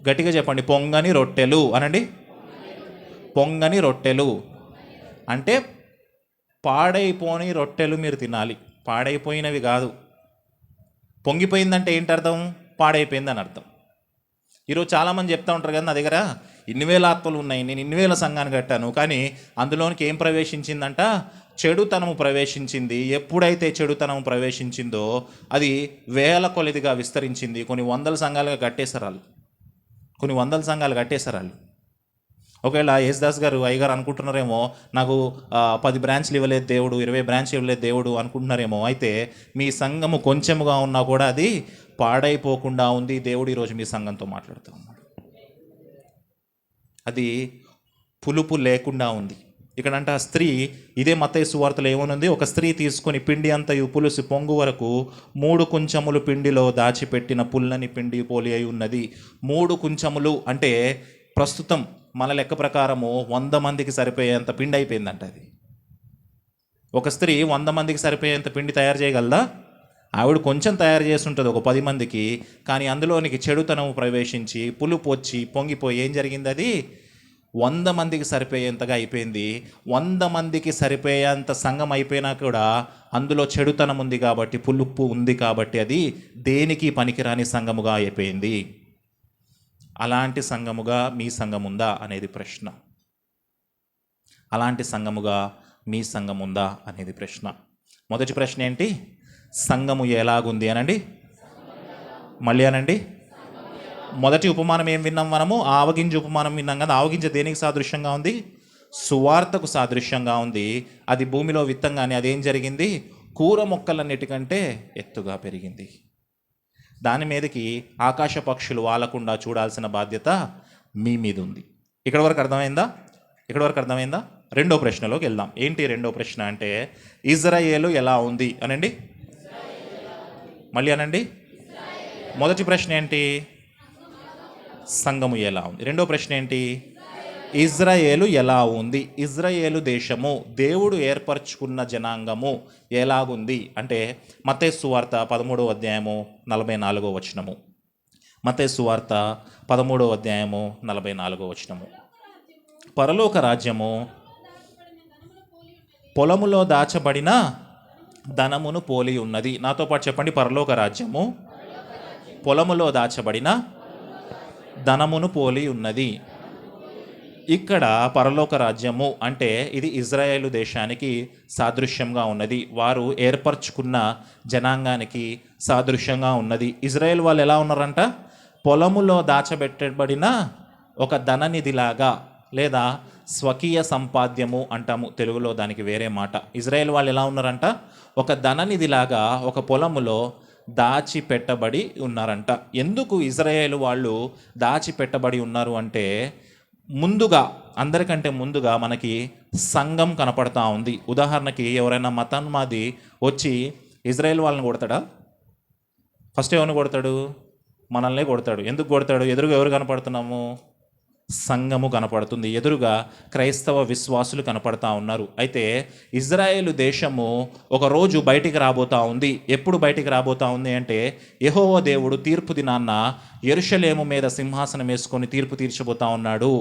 గట్టిగా చెప్పండి. పొంగని రొట్టెలు అనండి. పొంగని రొట్టెలు అంటే పాడైపోని రొట్టెలు మీరు తినాలి. పాడైపోయినవి కాదు. పొంగిపోయిందంటే ఏంటి అర్థం? పాడైపోయిందని అర్థం. ఈరోజు చాలామంది చెప్తా ఉంటారు కదా, నా దగ్గర ఇన్ని వేల ఆత్మలు ఉన్నాయి, నేను ఇన్ని వేల సంఘాన్ని కట్టాను, కానీ అందులోనికి ఏం ప్రవేశించిందంట? చెడుతనము ప్రవేశించింది. ఎప్పుడైతే చెడుతనము ప్రవేశించిందో అది వేల కొలదిగా విస్తరించింది. కొన్ని వందల సంఘాలుగా కట్టేశారు వాళ్ళు. ఒకవేళ యేసుదాస్ గారు అయ్యగారు అనుకుంటున్నారేమో నాకు 10 బ్రాంచ్లు ఇవ్వలేదు దేవుడు, 20 బ్రాంచ్లు ఇవ్వలేదు దేవుడు అనుకుంటున్నారేమో. అయితే మీ సంఘము కొంచెముగా ఉన్నా కూడా అది పాడైపోకుండా ఉంది. దేవుడు ఈరోజు మీ సంఘంతో మాట్లాడుతూ ఉన్నాడు. అది పులుపు లేకుండా ఉంది. ఇక్కడంట ఆ స్త్రీ, ఇదే మత్తయి సువార్తలో ఏమనుంది? ఒక స్త్రీ తీసుకొని పిండి అంతయు పులుసు పొంగు వరకు 3 కుంచములు పిండిలో దాచిపెట్టిన పుల్లని పిండి పోలి అయి ఉన్నది. 3 కుంచములు అంటే ప్రస్తుతం మన లెక్క ప్రకారము 100 మందికి సరిపోయేంత పిండి అయిపోయిందంట. అది ఒక స్త్రీ 100 మందికి సరిపోయేంత పిండి తయారు చేయగలదా? ఆవిడ కొంచెం తయారు చేసి ఉంటుంది ఒక 10 మందికి. కానీ అందులోనికి చెడుతనం ప్రవేశించి పులుపు వచ్చి పొంగిపోయి ఏం జరిగింది? అది 100 మందికి సరిపోయేంతగా అయిపోయింది. 100 మందికి సరిపోయేంత సంఘం అయిపోయినా కూడా అందులో చెడుతనం ఉంది కాబట్టి, పులుపు ఉంది కాబట్టి అది దేనికి పనికిరాని సంఘముగా అయిపోయింది. అలాంటి సంఘముగా మీ సంఘం ఉందా అనేది ప్రశ్న. అలాంటి సంఘముగా మీ సంఘం ఉందా అనేది ప్రశ్న. మొదటి ప్రశ్న ఏంటి? సంఘము ఎలాగుంది అనండి. మళ్ళీ అనండి. మొదటి ఉపమానం ఏం విన్నాం మనము? ఆవగింజ ఉపమానం విన్నాం కదా. ఆవగింజ దేనికి సాదృశ్యంగా ఉంది? సువార్తకు సాదృశ్యంగా ఉంది. అది భూమిలో విత్తంగానే అదేం జరిగింది? కూర మొక్కలన్నిటికంటే ఎత్తుగా పెరిగింది. దాని మీదకి ఆకాశ పక్షులు వాలకుండా చూడాల్సిన బాధ్యత మీ మీద ఉంది. ఇక్కడ వరకు అర్థమైందా? రెండో ప్రశ్నలోకి వెళ్దాం. ఏంటి రెండో ప్రశ్న అంటే ఇజ్రాయేలు ఎలా ఉంది అనండి. మళ్ళీ అనండి. మొదటి ప్రశ్న ఏంటి? సంఘము ఎలా ఉంది. రెండో ప్రశ్న ఏంటి? ఇజ్రాయేలు ఎలా ఉంది. ఇజ్రాయేలు దేశము, దేవుడు ఏర్పరచుకున్న జనాంగము ఎలాగుంది అంటే మత్తయి సువార్త 13వ అధ్యాయము 44వ వచనము. మత్తయి సువార్త 13వ అధ్యాయము 44వ వచనము. పరలోక రాజ్యము పొలములో దాచబడిన ధనమును పోలి ఉన్నది. నాతో పాటు చెప్పండి. పరలోక రాజ్యము పొలములో దాచబడిన ధనమును పోలి ఉన్నది. ఇక్కడ పరలోక రాజ్యము అంటే ఇది ఇజ్రాయేలు దేశానికి సాదృశ్యంగా ఉన్నది. వారు ఏర్పరచుకున్న జనాంగానికి సాదృశ్యంగా ఉన్నది. ఇజ్రాయేల్ వాళ్ళు ఎలా ఉన్నారంట? పొలములో దాచబెట్టబడిన ఒక ధననిధిలాగా, లేదా స్వకీయ సంపాద్యము అంటాము తెలుగులో, దానికి వేరే మాట. ఇజ్రాయేల్ వాళ్ళు ఎలా ఉన్నారంట? ఒక ధననిధిలాగా ఒక పొలములో దాచిపెట్టబడి ఉన్నారంట. ఎందుకు ఇజ్రాయేల్ వాళ్ళు దాచిపెట్టబడి ఉన్నారు అంటే ముందుగా, అందరికంటే ముందుగా మనకి సంఘం కనపడతా ఉంది. ఉదాహరణకి ఎవరైనా మతన్మాది వచ్చి ఇజ్రాయేల్ వాళ్ళని కొడతాడా? ఫస్ట్ ఎవరిని కొడతాడు? మనల్నే కొడతాడు. ఎందుకు కొడతాడు? ఎదురుగా ఎవరు కనపడుతున్నాము? సంఘము కనపడుతుంది. ఎదురుగా క్రైస్తవ విశ్వాసులు కనపడతా ఉన్నారు. అయితే ఇజ్రాయేలు దేశము ఒకరోజు బయటికి రాబోతా ఉంది. ఎప్పుడు బయటికి రాబోతా ఉంది అంటే యెహోవా దేవుడు తీర్పు దినాన్న యెరూషలేము మీద సింహాసనం వేసుకొని తీర్పు తీర్చబోతా ఉన్నాడు.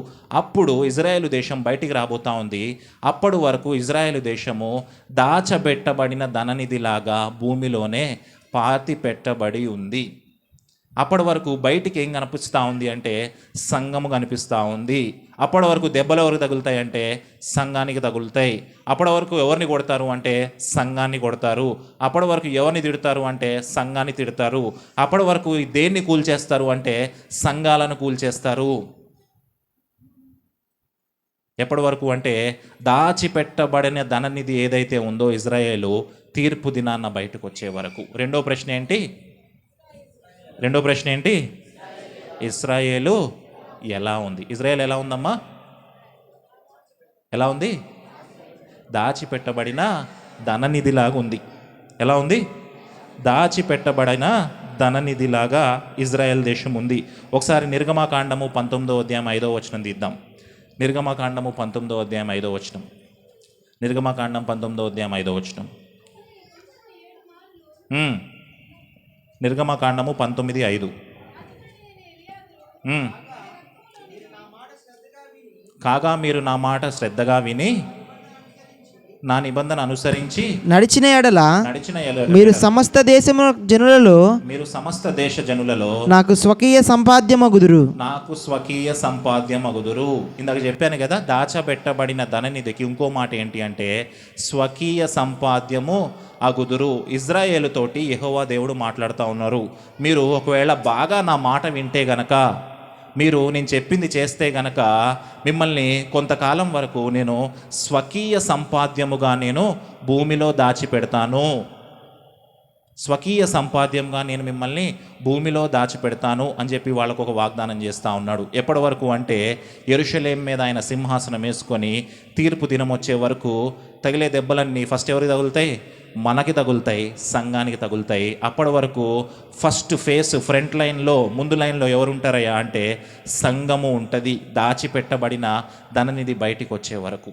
అప్పుడు ఇజ్రాయేలు దేశం బయటికి రాబోతా ఉంది. అప్పటి వరకు ఇజ్రాయేలు దేశము దాచబెట్టబడిన ధననిధిలాగా భూమిలోనే పాతి పెట్టబడి ఉంది. అప్పటి వరకు బయటికి ఏం కనిపిస్తూ ఉంది అంటే సంఘము కనిపిస్తూ ఉంది. అప్పటి వరకు దెబ్బలు ఎవరికి తగులుతాయి అంటే సంఘానికి తగులుతాయి. అప్పటి వరకు ఎవరిని కొడతారు అంటే సంఘాన్ని కొడతారు. అప్పటి వరకు ఎవరిని తిడతారు అంటే సంఘాన్ని తిడతారు. అప్పటి వరకు దేన్ని కూల్చేస్తారు అంటే సంఘాలను కూల్చేస్తారు. ఎప్పటి వరకు అంటే దాచిపెట్టబడిన ధననిధి ఏదైతే ఉందో ఇజ్రాయేలు తీర్పు దినాన్న బయటకు వచ్చే వరకు. రెండో ప్రశ్న ఏంటి? ఇస్రాయేలు ఎలా ఉంది? ఇజ్రాయేల్ ఎలా ఉందమ్మా? ఎలా ఉంది? దాచిపెట్టబడిన ధననిధిలాగా ఉంది. ఎలా ఉంది? దాచిపెట్టబడిన ధననిధిలాగా ఇజ్రాయెల్ దేశం ఉంది. ఒకసారి నిర్గమకాండము 19వ అధ్యాయం 5వ వచనం తీద్దాం. నిర్గమకాండము 19వ అధ్యాయం 5వ వచనం. నిర్గమకాండం 19వ అధ్యాయం 5వ వచనం. నిర్గమకాండము 19:5. కాగా మీరు నా మాట శ్రద్ధగా విని నా నిబంధన అనుసరించి నడిచిన ఎడల మీరు సమస్త దేశ జనులలో నాకు స్వకీయ సంపాద్యమగుదురు. ఇందాక చెప్పాను కదా, దాచబెట్టబడిన ధననిధికి ఇంకో మాట ఏంటి అంటే స్వకీయ సంపాద్యము అగుదురు. ఇజ్రాయేలు తోటి యెహోవా దేవుడు మాట్లాడుతూ ఉన్నారు. మీరు ఒకవేళ బాగా నా మాట వింటే గనక, మీరు నేను చెప్పింది చేస్తే గనక మిమ్మల్ని కొంతకాలం వరకు నేను స్వకీయ సంపాద్యముగా నేను భూమిలో దాచిపెడతాను. స్వకీయ సంపాద్యంగా నేను మిమ్మల్ని భూమిలో దాచిపెడతాను అని చెప్పి వాళ్ళకు ఒక వాగ్దానం చేస్తూ ఉన్నాడు. ఎప్పటి వరకు అంటే యెరూషలేము మీద ఆయన సింహాసనం వేసుకొని తీర్పు దినం వచ్చే వరకు తగిలే దెబ్బలన్నీ ఫస్ట్ ఎవరికి తగులుతాయి? మనకి తగులుతాయి, సంఘానికి తగులుతాయి. అప్పటి వరకు ఫస్ట్ ఫేస్, ఫ్రంట్ లైన్లో, ముందు లైన్లో ఎవరు ఉంటారయ్యా అంటే సంఘము ఉంటుంది. దాచిపెట్టబడిన ధననిధి బయటికి వచ్చే వరకు,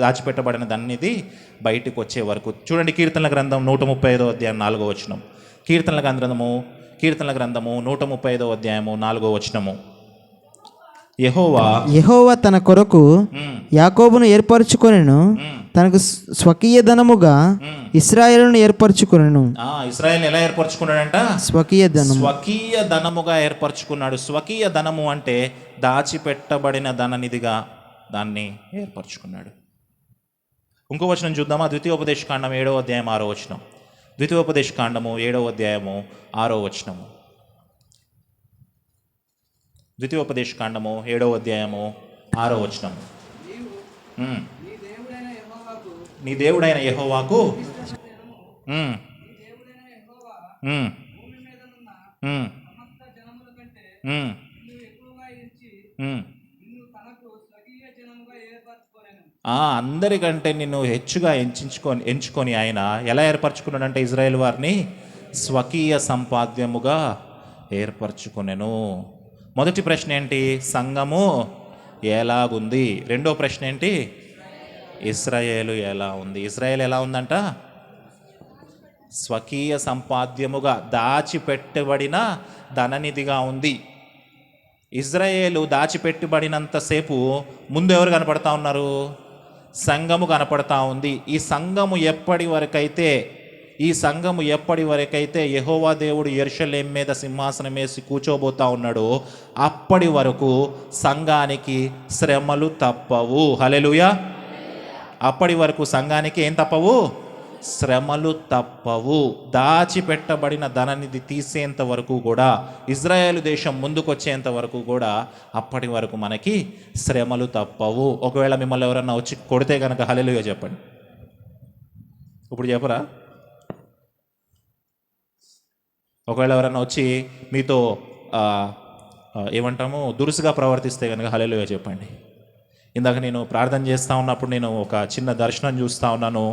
దాచిపెట్టబడిన ధననిధి బయటికి వచ్చే వరకు. చూడండి, కీర్తనల గ్రంథం 135వ అధ్యాయం 4వ వచనం. కీర్తనల గ్రంథము 135వ అధ్యాయము 4వ వచనము. యెహోవా తన కొరకు యాకోబును ఏర్పరచుకొనెను, తనకు స్వకీయ ధనముగా ఇశ్రాయేలును ఏర్పరచుకొనెను. ఇశ్రాయేలు ఎలా ఏర్పరచుకున్నాడంట? స్వకీయ ధనముగా ఏర్పరచుకున్నాడు. స్వకీయ ధనము అంటే దాచిపెట్టబడిన ధననిధిగా దాన్ని ఏర్పరచుకున్నాడు. ఇంకో వచనం చూద్దామా? ద్వితీయోపదేశకాండం 7వ అధ్యాయం 6వ వచనం. ద్వితీయోపదేశకాండము 7వ అధ్యాయము 6వ వచనము. ద్వితీయోపదేశకాండము 7వ అధ్యాయము 6వ వచనం. నీ దేవుడైన యెహోవాకు అందరికంటే నిన్ను హెచ్చుగా ఎంచుకొని ఆయన ఎలా ఏర్పరచుకున్నాడంటే ఇజ్రాయేల్ వారిని స్వకీయ సంపాద్యముగా ఏర్పరచుకునెను. మొదటి ప్రశ్న ఏంటి? సంఘము ఎలాగుంది. రెండో ప్రశ్న ఏంటి? ఇజ్రాయేలు ఎలా ఉంది. ఇజ్రాయేల్ ఎలా ఉందంట? స్వకీయ సంపాద్యముగా దాచిపెట్టబడిన ధననిధిగా ఉంది. ఇజ్రాయేలు దాచిపెట్టబడినంతసేపు ముందు ఎవరు కనపడతా ఉన్నారు? సంఘము కనపడతా ఉంది. ఈ సంఘము ఎప్పటి వరకైతే యెహోవా దేవుడు యెరూషలేము మీద సింహాసనం వేసి కూర్చోబోతా ఉన్నాడో అప్పటి వరకు సంఘానికి శ్రమలు తప్పవు. హల్లెలూయా. అప్పటి వరకు సంఘానికి ఏం తప్పవు? శ్రమలు తప్పవు. దాచిపెట్టబడిన ధననిధి తీసేంత వరకు కూడా, ఇజ్రాయేలు దేశం ముందుకొచ్చేంత వరకు కూడా అప్పటి వరకు మనకి శ్రమలు తప్పవు. ఒకవేళ మిమ్మల్ని ఎవరన్నా వచ్చి కొడితే కనుక హల్లెలూయా చెప్పండి. ఇప్పుడు చెప్పరా? ఒకవేళ ఎవరన్నా వచ్చి మీతో ఏమంటాము దురుసుగా ప్రవర్తిస్తే కనుక హల్లెలూయా చెప్పండి. ఇందాక నేను ప్రార్థన చేస్తూ ఉన్నప్పుడు నేను ఒక చిన్న దర్శనం చూస్తూ ఉన్నాను.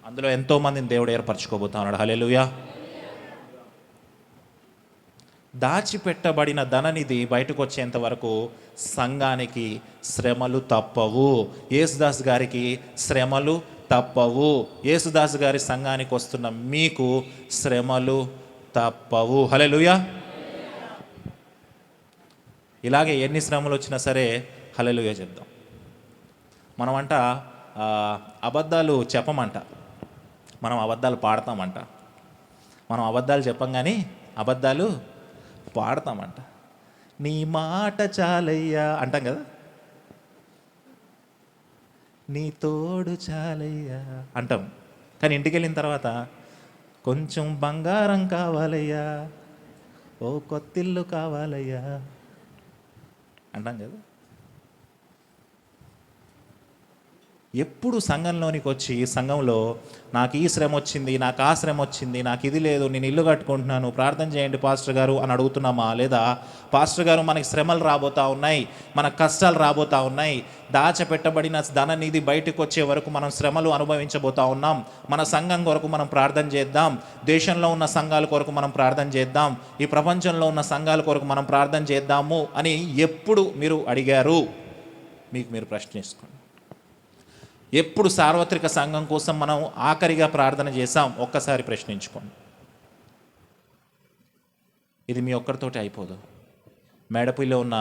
అందులో ఎంతోమందిని దేవుడు ఏర్పరచుకోబోతా ఉన్నాడు. హల్లెలూయా. దాచిపెట్టబడిన ధననిధి బయటకు వచ్చేంత వరకు సంఘానికి శ్రమలు తప్పవు. యేసుదాస్ గారికి శ్రమలు తప్పవు. యేసుదాస్ గారి సంఘానికి వస్తున్న మీకు శ్రమలు తప్పవు. హల్లెలూయా. ఇలాగే ఎన్ని శ్రమలు వచ్చినా సరే హల్లెలూయా చెప్దాం. మనమంట అబద్ధాలు చెప్పమంట, మనం అబద్ధాలు పాడతామంట. మనం అబద్ధాలు చెప్పం కానీ అబద్ధాలు పాడతామంట. నీ మాట చాలయ్యా అంటాం కదా, నీ తోడు చాలయ్యా అంటాం. కానీ ఇంటికి వెళ్ళిన తర్వాత కొంచెం బంగారం కావాలయ్యా, ఓ కొత్తిల్లు కావాలయ్యా అంటాం కదా. ఎప్పుడు సంఘంలోనికి వచ్చి సంఘంలో నాకు ఈ శ్రమ వచ్చింది, నాకు ఆ శ్రమ వచ్చింది, నాకు ఇది లేదు, నేను ఇల్లు కట్టుకుంటున్నాను, ప్రార్థన చేయండి పాస్టర్ గారు అని అడుగుతున్నామా? లేదా పాస్టర్ గారు మనకి శ్రమలు రాబోతూ ఉన్నాయి, మనకు కష్టాలు రాబోతూ ఉన్నాయి, దాచిపెట్టబడిన ధననిధి బయటకు వచ్చే వరకు మనం శ్రమలు అనుభవించబోతూ ఉన్నాం, మన సంఘం కొరకు మనం ప్రార్థన చేద్దాం, దేశంలో ఉన్న సంఘాల కొరకు మనం ప్రార్థన చేద్దాం, ఈ ప్రపంచంలో ఉన్న సంఘాల కొరకు మనం ప్రార్థన చేద్దాము అని ఎప్పుడు మీరు అడిగారు? మీకు మీరు ప్రశ్నించుకోండి. ఎప్పుడు సార్వత్రిక సంఘం కోసం మనం ఆఖరిగా ప్రార్థన చేశాం? ఒక్కసారి ప్రశ్నించుకోండి. ఇది మీ ఒక్కరితోటి అయిపోదు. మేడపల్లిలో ఉన్న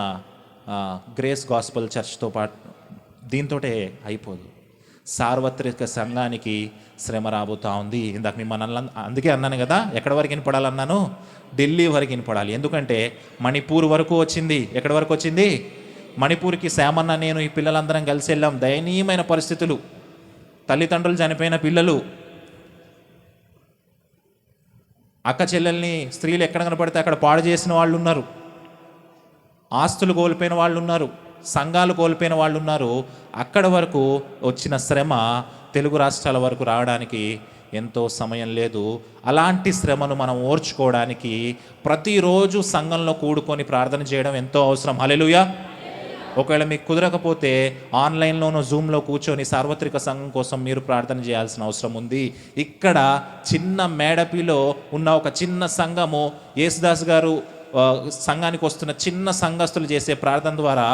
గ్రేస్ గాస్పల్ చర్చ్తో పాటు దీంతోటే అయిపోదు. సార్వత్రిక సంఘానికి శ్రమ రాబోతూ ఉంది. ఇందాక మిమ్మల్ని అందుకే అన్నాను కదా, ఎక్కడి వరకు వినపడాలన్నాను? ఢిల్లీ వరకు వినపడాలి. ఎందుకంటే మణిపూర్ వరకు వచ్చింది. ఎక్కడి వరకు వచ్చింది? మణిపూర్కి శామన్న నేను ఈ పిల్లలందరం కలిసి వెళ్ళాం. దయనీయమైన పరిస్థితులు, తల్లిదండ్రులు చనిపోయిన పిల్లలు, అక్క చెల్లెల్ని స్త్రీలు ఎక్కడ కనపడితే అక్కడ పాడు చేసిన వాళ్ళు ఉన్నారు, ఆస్తులు కోల్పోయిన వాళ్ళు ఉన్నారు, సంఘాలు కోల్పోయిన వాళ్ళు ఉన్నారు. అక్కడ వరకు వచ్చిన శ్రమ తెలుగు రాష్ట్రాల వరకు రావడానికి ఎంతో సమయం లేదు. అలాంటి శ్రమను మనం ఓర్చుకోవడానికి ప్రతిరోజు సంఘంలో కూడుకొని ప్రార్థన చేయడం ఎంతో అవసరం. హల్లెలూయా. ఒకవేళ మీకు కుదరకపోతే ఆన్లైన్లోనూ జూమ్లో కూర్చొని సార్వత్రిక సంఘం కోసం మీరు ప్రార్థన చేయాల్సిన అవసరం ఉంది. ఇక్కడ చిన్న మేడపిలో ఉన్న ఒక చిన్న సంఘము, యేసుదాస్ గారు సంఘానికి వస్తున్న చిన్న సంఘస్థులు చేసే ప్రార్థన ద్వారా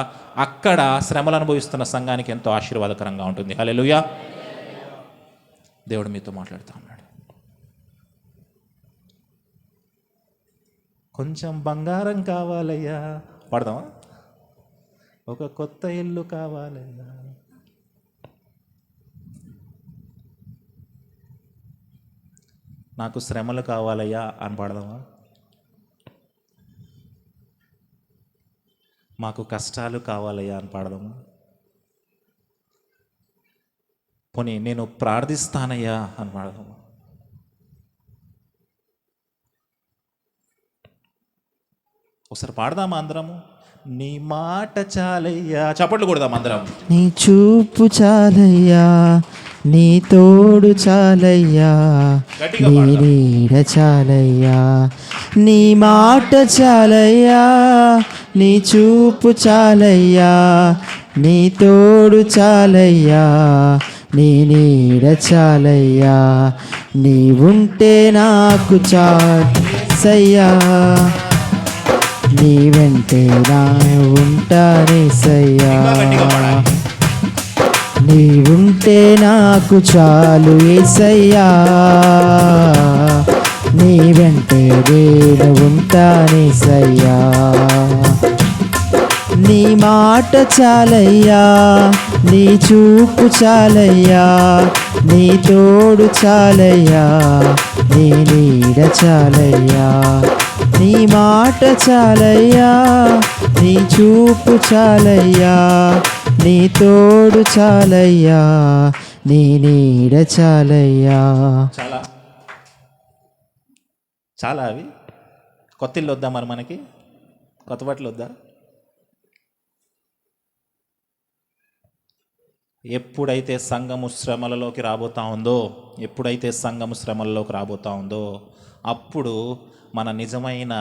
అక్కడ శ్రమలు అనుభవిస్తున్న సంఘానికి ఎంతో ఆశీర్వాదకరంగా ఉంటుంది. హల్లెలూయా. దేవుడు మీతో మాట్లాడుతూ ఉన్నాడు. కొంచెం బంగారం కావాలయ్యా పాడదామా? ఒక కొత్త ఇల్లు కావాలయ్యా, నాకు శ్రమలు కావాలయ్యా అని పాడదామా? మాకు కష్టాలు కావాలయ్యా అని పాడదాము. పోనీ నేను ప్రార్థిస్తానయ్యా అని పాడదాము. ఒకసారి పాడదామా అందరము? నీ మాట చాలయ్యా. చప్పట్లు కొడదాం అందరం. నీ చూపు చాలయ్యా, నీ తోడు చాలయ్యా, గట్టిగా నీ పాడదాం. నీడ చాలయ్యా, నీ మాట చాలయ్యా, నీ చూపు చాలయ్యా, నీ తోడు చాలయ్యా, నీ నీడ చాలయ్యా, నీ ఉంటే నాకు చాలయ్యా, నీ వెంటే నా ఉంటానేసయ్యా, ఇంకా గట్టిగా పాడాలి. నీ ఉంటే నాకు చాలు యేసయ్యా, నీ వెంటే నేను ఉంటానేసయ్యా, నీ మాట చాలయ్యా, నీ చూపు చాలయ్యా, నీ తోడు చాలయ్యా, నీ నీడ చాలయ్యా, నీ మాట చాలయ్యా, నీ చూపు చాలయ్యా, నీ తోడు చాలయ్యా, నీ నీడ చాలయ్యా. చాలా చాలా అవి కొత్త ఇల్లు వద్దా మరి మనకి? కొత్త బట్టలు వద్దా? ఎప్పుడైతే సంఘము శ్రమలలోకి రాబోతా ఉందో, ఎప్పుడైతే సంఘము శ్రమలలోకి రాబోతా ఉందో అప్పుడు మన నిజమైన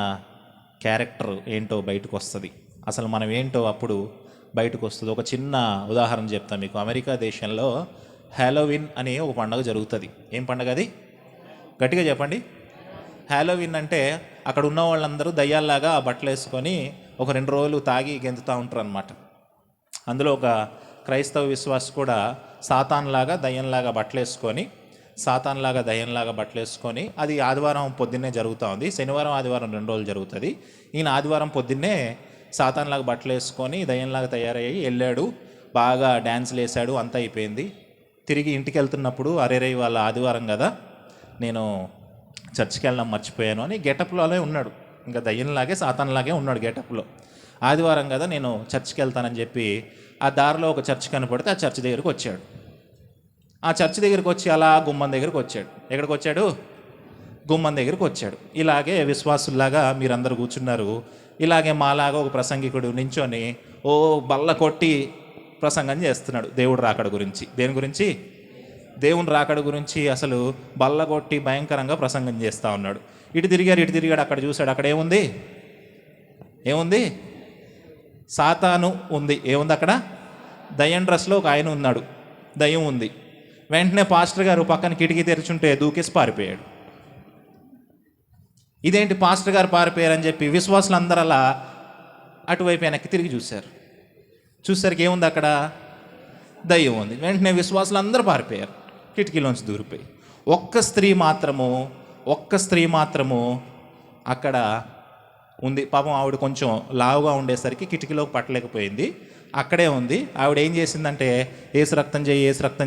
క్యారెక్టర్ ఏంటో బయటకు వస్తుంది. అసలు మనం ఏంటో అప్పుడు బయటకు వస్తుంది. ఒక చిన్న ఉదాహరణ చెప్తాను మీకు. అమెరికా దేశంలో హ్యాలోవిన్ అనే ఒక పండుగ జరుగుతుంది. ఏం పండుగ అది? గట్టిగా చెప్పండి. హ్యాలోవిన్ అంటే అక్కడ ఉన్న వాళ్ళందరూ దయ్యాల్లాగా బట్టలు వేసుకొని ఒక 2 రోజులు తాగి గెంతుతూ ఉంటారు అనమాట. అందులో ఒక క్రైస్తవ విశ్వాసి కూడా సాతాన్లాగా దయ్యంలాగా బట్టలు వేసుకొని అది ఆదివారం పొద్దున్నే జరుగుతూ ఉంది. శనివారం ఆదివారం 2 రోజులు జరుగుతుంది. ఈయన ఆదివారం పొద్దున్నే సాతాన్లాగా బట్టలు వేసుకొని దయ్యంలాగా తయారయ్యి వెళ్ళాడు. బాగా డ్యాన్స్లు వేసాడు, అంతా అయిపోయింది. తిరిగి ఇంటికి వెళ్తున్నప్పుడు అరేరే వాళ్ళ ఆదివారం కదా, నేను చర్చికి వెళ్ళడం మర్చిపోయాను అని గెటప్లోనే ఉన్నాడు. ఇంకా దయ్యంలాగే సాతాన్లాగే ఉన్నాడు గెటప్లో. ఆదివారం కదా, నేను చర్చికి వెళ్తానని చెప్పి ఆ దారిలో ఒక చర్చ్ కనపడితే ఆ చర్చ్ దగ్గరికి వచ్చాడు. ఆ చర్చ్ దగ్గరికి వచ్చి అలా గుమ్మం దగ్గరికి వచ్చాడు. ఎక్కడికి వచ్చాడు? గుమ్మం దగ్గరికి వచ్చాడు. ఇలాగే విశ్వాసుల్లాగా మీరందరూ కూర్చున్నారు. ఇలాగే మాలాగా ఒక ప్రసంగికుడు నించొని ఓ బల్ల కొట్టి ప్రసంగం చేస్తున్నాడు దేవుడు రాకడ గురించి. దేని గురించి? దేవుని రాకడ గురించి అసలు బల్ల కొట్టి భయంకరంగా ప్రసంగం చేస్తూ ఉన్నాడు. ఇటు తిరిగాడు, అక్కడ చూశాడు. అక్కడ ఏముంది? సాతాను ఉంది. ఏముంది అక్కడ? దయ్యం డ్రెస్లో ఒక ఆయన ఉన్నాడు, దయ్యం ఉంది. వెంటనే పాస్టర్ గారు పక్కన కిటికీ తెరిచుంటే దూకేసి పారిపోయాడు. ఇదేంటి పాస్టర్ గారు పారిపోయారని చెప్పి విశ్వాసులు అందరూ అలా అటువైపు వెనక్కి తిరిగి చూసేసరికి ఏముంది అక్కడ? దయ్యం ఉంది. వెంటనే విశ్వాసులు అందరూ పారిపోయారు, కిటికీలోంచి దూరిపోయి. ఒక్క స్త్రీ మాత్రము అక్కడ ఉంది. పాపం ఆవిడ కొంచెం లావుగా ఉండేసరికి కిటికీలోకి పట్టలేకపోయింది, అక్కడే ఉంది. ఆవిడ ఏం చేసిందంటే ఏసు రక్తం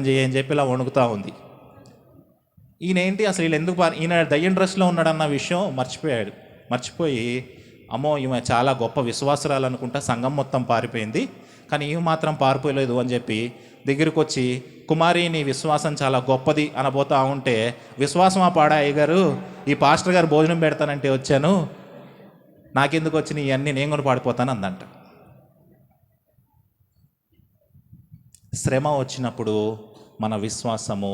చేయి అని చెప్పి ఇలా వణుకుతూ ఉంది. ఈయనేంటి అసలు ఈయన దయ్యం డ్రెస్లో ఉన్నాడన్న విషయం మర్చిపోయి అమ్మో ఈమె చాలా గొప్ప విశ్వాసురాలు అనుకుంటా, సంఘం మొత్తం పారిపోయింది, కానీ ఈమె మాత్రం పారిపోలేదు అని చెప్పి దగ్గరికి వచ్చి, కుమారి నీ విశ్వాసం చాలా గొప్పది అనబోతా ఉంటే, విశ్వాసం ఆ పాడా అయ్యగారు, ఈ పాస్టర్ గారు భోజనం పెడతానంటే వచ్చాను, నాకెందుకు వచ్చినాయి ఇవన్నీ, నేను కూడా పాడిపోతాను అందంట. శ్రమ వచ్చినప్పుడు మన విశ్వాసము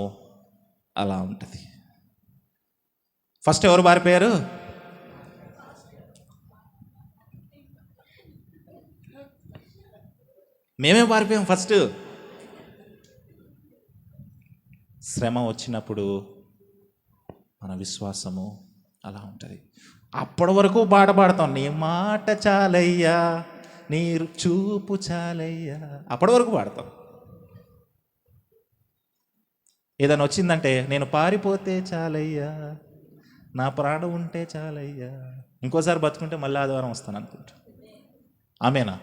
అలా ఉంటుంది. ఫస్ట్ ఎవరు పారిపోయారు? మేమే పారిపోయాం ఫస్ట్. శ్రమ వచ్చినప్పుడు మన విశ్వాసము అలా ఉంటుంది. అప్పటి వరకు పాడతాం, నీ మాట చాలయ్యా, నీ చూపు చాలయ్యా, అప్పటి వరకు పాడతాం. ఏదైనా వచ్చిందంటే నేను పారిపోతే చాలయ్యా, నా ప్రాణం ఉంటే చాలయ్యా, ఇంకోసారి బతుకుంటే మళ్ళీ ఆదివారం వస్తాను అనుకుంటా. ఆమేనా?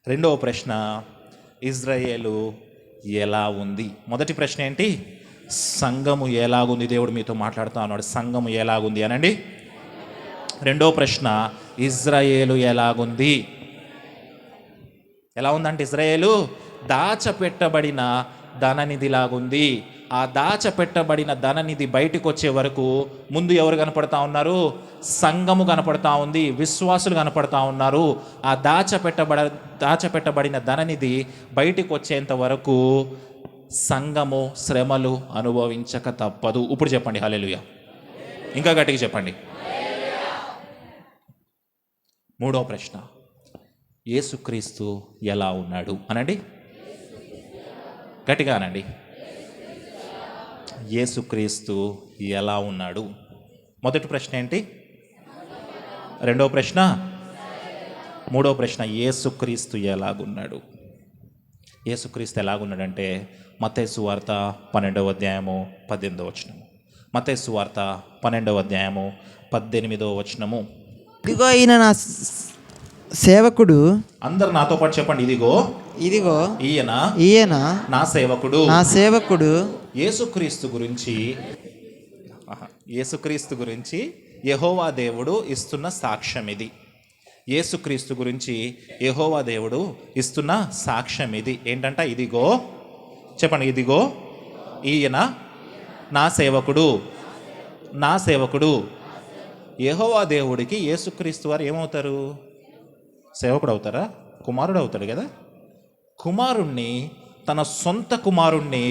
రెండవ ప్రశ్న, ఇజ్రాయేలు ఎలా ఉంది? మొదటి ప్రశ్న ఏంటి? సంఘము ఎలాగుంది? దేవుడు మీతో మాట్లాడుతూ ఉన్నాడు, సంఘము ఎలాగుంది అనండి. రెండో ప్రశ్న, ఇజ్రాయేలు ఎలాగుంది? ఎలా ఉందంటే ఇజ్రాయేలు దాచపెట్టబడిన ధననిధిలాగుంది. ఆ దాచపెట్టబడిన ధననిధి బయటికి వచ్చే వరకు ముందు ఎవరు కనపడతా ఉన్నారు? సంఘము కనపడతా ఉంది, విశ్వాసులు కనపడతా ఉన్నారు. ఆ దాచపెట్టబడిన ధననిధి బయటికి వచ్చేంత వరకు సంఘము శ్రమలు అనుభవించక తప్పదు. ఇప్పుడు చెప్పండి హల్లెలూయా. ఇంకా గట్టిగా చెప్పండి. మూడో ప్రశ్న, యేసుక్రీస్తు ఎలా ఉన్నాడు అనండి. గట్టిగా అనండి. యేసుక్రీస్తు ఎలా ఉన్నాడు? మొదటి ప్రశ్న ఏంటి? రెండో ప్రశ్న, మూడో ప్రశ్న, యేసుక్రీస్తు ఎలాగున్నాడు? యేసుక్రీస్తు ఎలాగున్నాడంటే మత్తయి సువార్త 12వ అధ్యాయము 18వ వచనము. మత్తయి సువార్త 12వ అధ్యాయము 18వ వచనము. ఇదిగో ఈయన నా సేవకుడు. అందరు నాతో పాటు చెప్పండి. ఇదిగో ఈయన నా సేవకుడు. యేసుక్రీస్తు గురించి యెహోవా దేవుడు ఇస్తున్న సాక్ష్యం ఇది. యేసుక్రీస్తు గురించి యెహోవా దేవుడు ఇస్తున్న సాక్ష్యం ఇది ఏంటంట? ఇదిగో చెప్పండి. ఇదిగో ఈయన నా సేవకుడు. యెహోవా దేవుడికి యేసుక్రీస్తు వారు ఏమవుతారు? సేవకుడు అవుతారా? కుమారుడు అవుతాడు కదా. కుమారుణ్ణి, తన సొంత కుమారుణ్ణి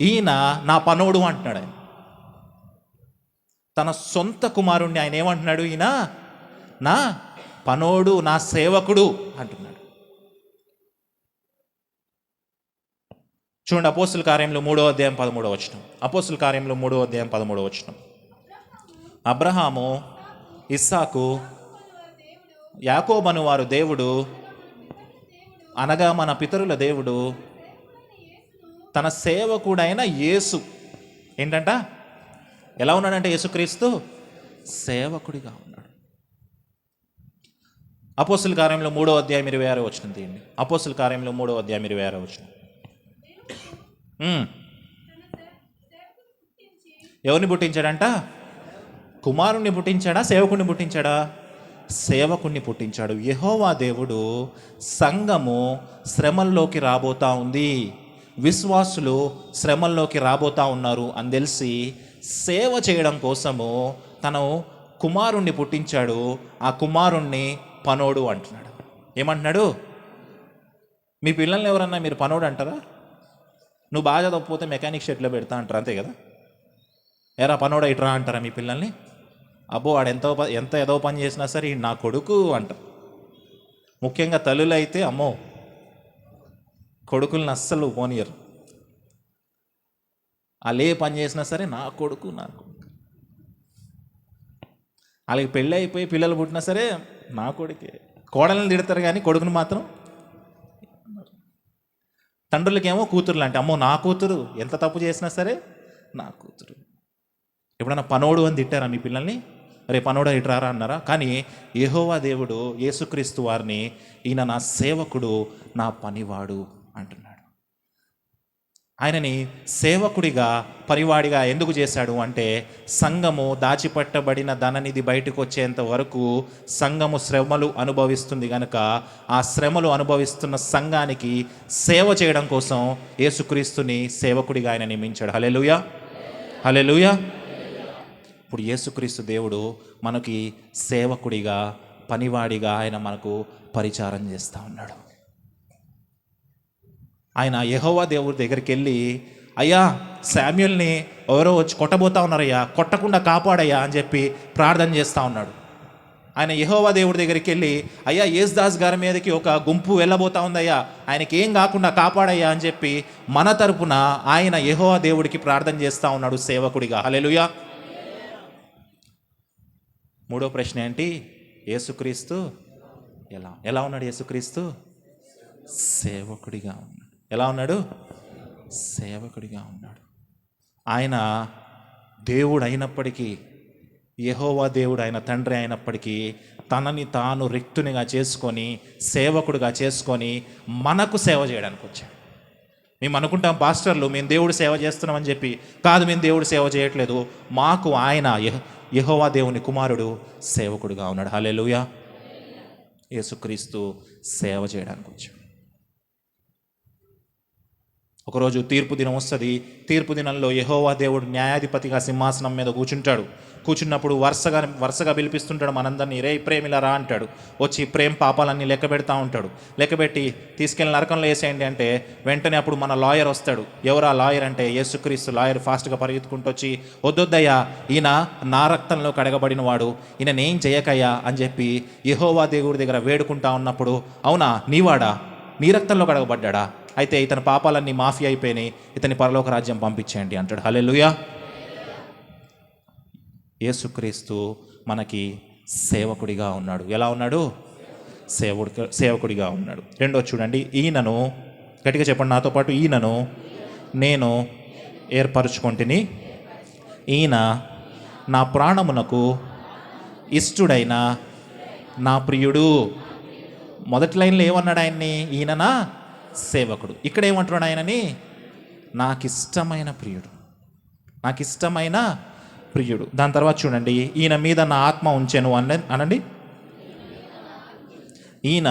ఈయన నా పనోడు అంటున్నాడు. ఆయన తన సొంత కుమారుణ్ణి ఆయన ఏమంటున్నాడు? ఈయన నా పనోడు, నా సేవకుడు అంటున్నాడు. చూడండి, అపోస్తుల కార్యంలో 3వ అధ్యాయం 13వ వచనం. అపోస్తుల కార్యంలో 3వ అధ్యాయం 13వ వచనం. అబ్రహాము, ఇస్సాకు, యాకోబను వారు దేవుడు అనగా మన పితరుల దేవుడు తన సేవకుడైన యేసు ఏంటంట? ఎలా ఉన్నాడంటే యేసుక్రీస్తు సేవకుడిగా ఉన్నాడు. అపోస్తుల కార్యంలో 3వ అధ్యాయం 26వ వచనం తీయండి. అపోస్తుల కార్యంలో 3వ అధ్యాయం 26వ వచనం. ఎవరిని పుట్టించాడంట? కుమారుణ్ణి పుట్టించాడా? సేవకుడిని పుట్టించాడా? సేవకుణ్ణి పుట్టించాడు. యెహోవా దేవుడు సంఘము శ్రమల్లోకి రాబోతా ఉంది, విశ్వాసులు శ్రమల్లోకి రాబోతా ఉన్నారు అని తెలిసి సేవ చేయడం కోసము తను కుమారుణ్ణి పుట్టించాడు. ఆ కుమారుణ్ణి పనోడు అంటున్నాడు. ఏమంటున్నాడు? మీ పిల్లల్ని ఎవరన్నా మీరు పనోడు అంటారా? నువ్వు బాగా చదవకపోతే మెకానిక్ షెడ్లో పెడతా అంటారు, అంతే కదా. ఎరా పనోడా ఇట్రా అంటారా మీ పిల్లల్ని? అబ్బో వాడు ఎంత ఏదో పని చేసినా సరే నా కొడుకు అంటారు. ముఖ్యంగా తల్లులు అయితే అమ్మో కొడుకులను అస్సలు పోనీయరు. వాళ్ళు ఏ పని చేసినా సరే నా కొడుకు. వాళ్ళకి పెళ్ళి అయిపోయి పిల్లలు పుట్టినా సరే నా కొడుకే. కోడలను తిడతారు కానీ కొడుకును మాత్రం. తండ్రులకేమో కూతురులు అంటే అమ్మో నా కూతురు, ఎంత తప్పు చేసినా సరే నా కూతురు. ఎప్పుడన్నా పనోడు అని తిట్టారా మీ పిల్లల్ని? రే పనోడు ఇట్రారా అన్నారా? కానీ యెహోవా దేవుడు యేసుక్రీస్తు వారిని ఈయన నా సేవకుడు, నా పనివాడు అంటున్నాడు. ఆయనని సేవకుడిగా, పరివాడిగా ఎందుకు చేశాడు అంటే సంఘము దాచిపెట్టబడిన ధననిధి బయటకు వచ్చేంత వరకు సంఘము శ్రమలు అనుభవిస్తుంది కనుక ఆ శ్రమలు అనుభవిస్తున్న సంఘానికి సేవ చేయడం కోసం యేసుక్రీస్తుని సేవకుడిగా ఆయన నియమించాడు. హల్లెలూయా, హల్లెలూయా. ఇప్పుడు యేసుక్రీస్తు దేవుడు మనకి సేవకుడిగా, పనివాడిగా ఆయన మనకు పరిచారం చేస్తూ ఉన్నాడు. ఆయన యెహోవా దేవుడి దగ్గరికి వెళ్ళి, అయ్యా శామ్యూల్ని ఎవరో వచ్చి కొట్టబోతా ఉన్నారయ్యా, కొట్టకుండా కాపాడయ్యా అని చెప్పి ప్రార్థన చేస్తూ ఉన్నాడు. ఆయన యెహోవా దేవుడి దగ్గరికి వెళ్ళి, అయ్యా యేసుదాస్ గారి మీదకి ఒక గుంపు వెళ్ళబోతా ఉందయ్యా, ఆయనకి ఏం కాకుండా కాపాడయ్యా అని చెప్పి మన తరపున ఆయన యెహోవా దేవుడికి ప్రార్థన చేస్తూ ఉన్నాడు సేవకుడిగా. హల్లెలూయా. మూడో ప్రశ్న ఏంటి? యేసుక్రీస్తు ఎలా ఉన్నాడు? యేసుక్రీస్తు సేవకుడిగా ఉన్నాడు. ఎలా ఉన్నాడు? సేవకుడిగా ఉన్నాడు. ఆయన దేవుడు అయినప్పటికీ, యెహోవా దేవుడు ఆయన తండ్రి అయినప్పటికీ తనని తాను రిక్తునిగా చేసుకొని, సేవకుడిగా చేసుకొని మనకు సేవ చేయడానికి వచ్చాడు. మేము అనుకుంటాం పాస్టర్లు మేము దేవుడు సేవ చేస్తున్నామని చెప్పి. కాదు, మేము దేవుడు సేవ చేయట్లేదు. మాకు ఆయన యెహోవా దేవుని కుమారుడు సేవకుడుగా ఉన్నాడు. హల్లెలూయా. యేసుక్రీస్తు సేవ చేయడానికి వచ్చాడు. ఒకరోజు తీర్పు దినం వస్తుంది. తీర్పు దినంలో యెహోవా దేవుడు న్యాయాధిపతిగా సింహాసనం మీద కూర్చున్నప్పుడు వరుసగా పిలిపిస్తుంటాడు మనందరినీ. రే ప్రేమిలరా అంటాడు. వచ్చి ప్రేమ పాపాలన్నీ లెక్క పెడతా ఉంటాడు. లెక్కబెట్టి తీసుకెళ్ళి నరకంలో వేసేయండి అంటే వెంటనే అప్పుడు మన లాయర్ వస్తాడు. ఎవరా లాయర్ అంటే యేసుక్రీస్తు. లాయర్ ఫాస్ట్గా పరిగెత్తుకుంటూ వచ్చి, వద్దొద్దయ్యా, ఈయన నా రక్తంలో కడగబడిన వాడు, ఈయన నేం చేయకయ్యా అని చెప్పి యెహోవా దేవుడి దగ్గర వేడుకుంటా ఉన్నప్పుడు, అవునా నీవాడా, నీ రక్తంలో కడగబడ్డా, అయితే ఇతని పాపాలన్నీ మాఫీ అయిపోయినాయి, ఇతని పరలోక రాజ్యం పంపించేయండి అంటాడు. హల్లెలూయా. యేసుక్రీస్తు మనకి సేవకుడిగా ఉన్నాడు. ఎలా ఉన్నాడు? సేవకుడిగా ఉన్నాడు. రెండో చూడండి, ఈయనను, గట్టిగా చెప్పండి నాతో పాటు, ఈయనను నేను ఏర్పరచుకొంటిని, ఈయన నా ప్రాణమునకు ఇష్టుడైన నా ప్రియుడు. మొదటి లైన్లో ఏమన్నాడు ఆయన్ని? ఈయన నా సేవకుడు. ఇక్కడ ఏమంటున్నాడు ఆయనని? నాకు ఇష్టమైన ప్రియుడు, నాకు ఇష్టమైన ప్రియుడు. దాని తర్వాత చూడండి, ఈయన మీద నా ఆత్మ ఉంచెను అనండి. ఈయన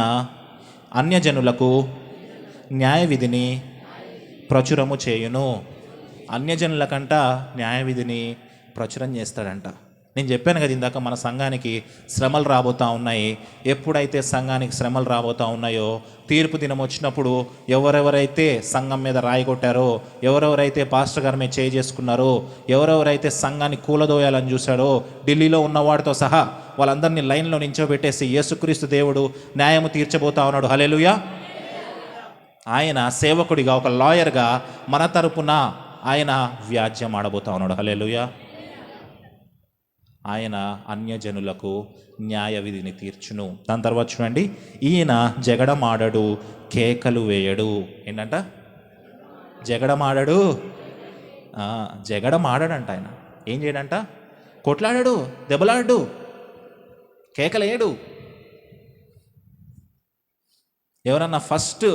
అన్యజనులకు న్యాయ విధిని ప్రచురము చేయును. అన్యజనులకంట న్యాయ విధిని ప్రచురం చేస్తాడంట. నేను చెప్పాను కదా ఇందాక, మన సంఘానికి శ్రమలు రాబోతూ ఉన్నాయి. ఎప్పుడైతే సంఘానికి శ్రమలు రాబోతూ ఉన్నాయో, తీర్పు దినం వచ్చినప్పుడు ఎవరెవరైతే సంఘం మీద రాయి కొట్టారో, ఎవరెవరైతే పాస్టర్ గారి మీద చేసుకున్నారో, ఎవరెవరైతే సంఘాన్ని కూలదోయాలని చూశారో, ఢిల్లీలో ఉన్నవాడితో సహా వాళ్ళందరినీ లైన్లో నించోబెట్టేసి యేసుక్రీస్తు దేవుడు న్యాయము తీర్చబోతా ఉన్నాడు. హల్లెలూయా. ఆయన సేవకుడిగా, ఒక లాయర్గా మన తరపున ఆయన వ్యాజ్యం ఆడబోతా ఉన్నాడు. హల్లెలూయా. ఆయన అన్యజనులకు న్యాయ విధిని తీర్చును. దాని తర్వాత చూడండి, ఈయన జగడమాడడు, కేకలు వేయడు. ఏంటంట? జగడమాడడు, జగడమాడడంట. ఆయన ఏం చేయడంట? కొట్లాడాడు, దెబ్బలాడు, కేకలేయడు. ఎవరన్నా ఫస్ట్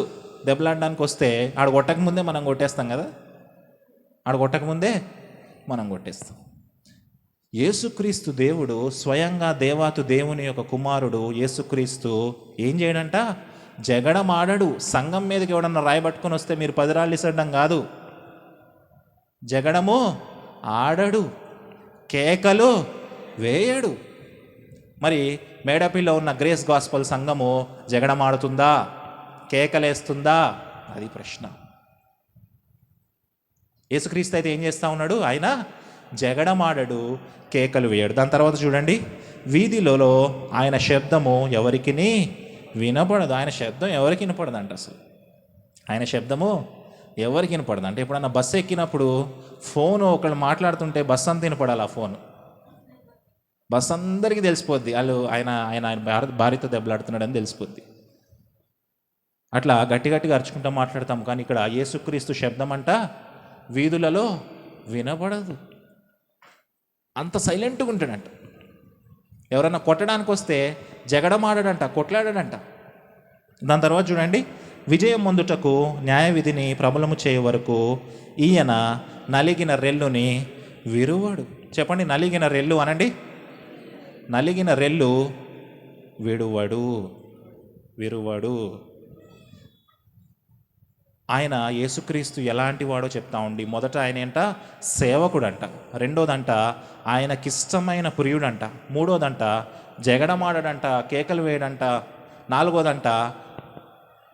దెబ్బలాడడానికి వస్తే ఆడు కొట్టకముందే మనం కొట్టేస్తాం కదా, ఆడు కొట్టకముందే మనం కొట్టేస్తాం. యేసుక్రీస్తు దేవుడు స్వయంగా దేవాతు దేవుని యొక్క కుమారుడు యేసుక్రీస్తు ఏం చేయడంట? జగడమాడడు. సంఘం మీదకి ఎవడన్నా రాయబట్టుకొని వస్తే మీరు 10 రాళ్ళు ఇసడం కాదు. జగడము ఆడడు, కేకలు వేయడు. మరి మేడపిల్లో ఉన్న గ్రేస్ గాస్పల్ సంఘము జగడమాడుతుందా, కేకలేస్తుందా? అది ప్రశ్న. యేసుక్రీస్తు అయితే ఏం చేస్తూ ఉన్నాడు? ఆయన జగడమాడడు, కేకలు వేయడు. దాని తర్వాత చూడండి, వీధిలో ఆయన శబ్దము ఎవరికి వినపడదు. ఆయన శబ్దం ఎవరికి వినపడదంట. అసలు ఆయన శబ్దము ఎవరికి వినపడదు. అంటే ఎప్పుడన్నా బస్సు ఎక్కినప్పుడు ఫోను ఒకళ్ళు మాట్లాడుతుంటే బస్సు అంతా వినపడాలి. ఆ ఫోను బస్సు అందరికీ తెలిసిపోద్ది, వాళ్ళు ఆయన ఆయన ఆయన భార్యతో దెబ్బలాడుతున్నాడని తెలిసిపోద్ది. అట్లా గట్టిగా అరుచుకుంటూ మాట్లాడతాం. కానీ ఇక్కడ యేసుక్రీస్తు శబ్దం అంట వీధులలో వినపడదు. అంత సైలెంట్గా ఉంటాడంట. ఎవరన్నా కొట్టడానికి వస్తే జగడమాడడంట, కొట్లాడాడంట. దాని తర్వాత చూడండి, విజయం పొందుటకు న్యాయ విధిని ప్రబలము చేయ వరకు ఈయన నలిగిన రెల్లుని విరువడు. చెప్పండి, నలిగిన రెల్లు అనండి. నలిగిన రెల్లు విరువడు. ఆయన యేసుక్రీస్తు ఎలాంటి వాడో చెప్తా ఉండి, మొదట ఆయన ఏంట? సేవకుడంట. రెండోదంట ఆయనకిష్టమైన ప్రియుడంట. మూడోదంట జగడమాడడంట, కేకలు వేయడంట. నాలుగోదంట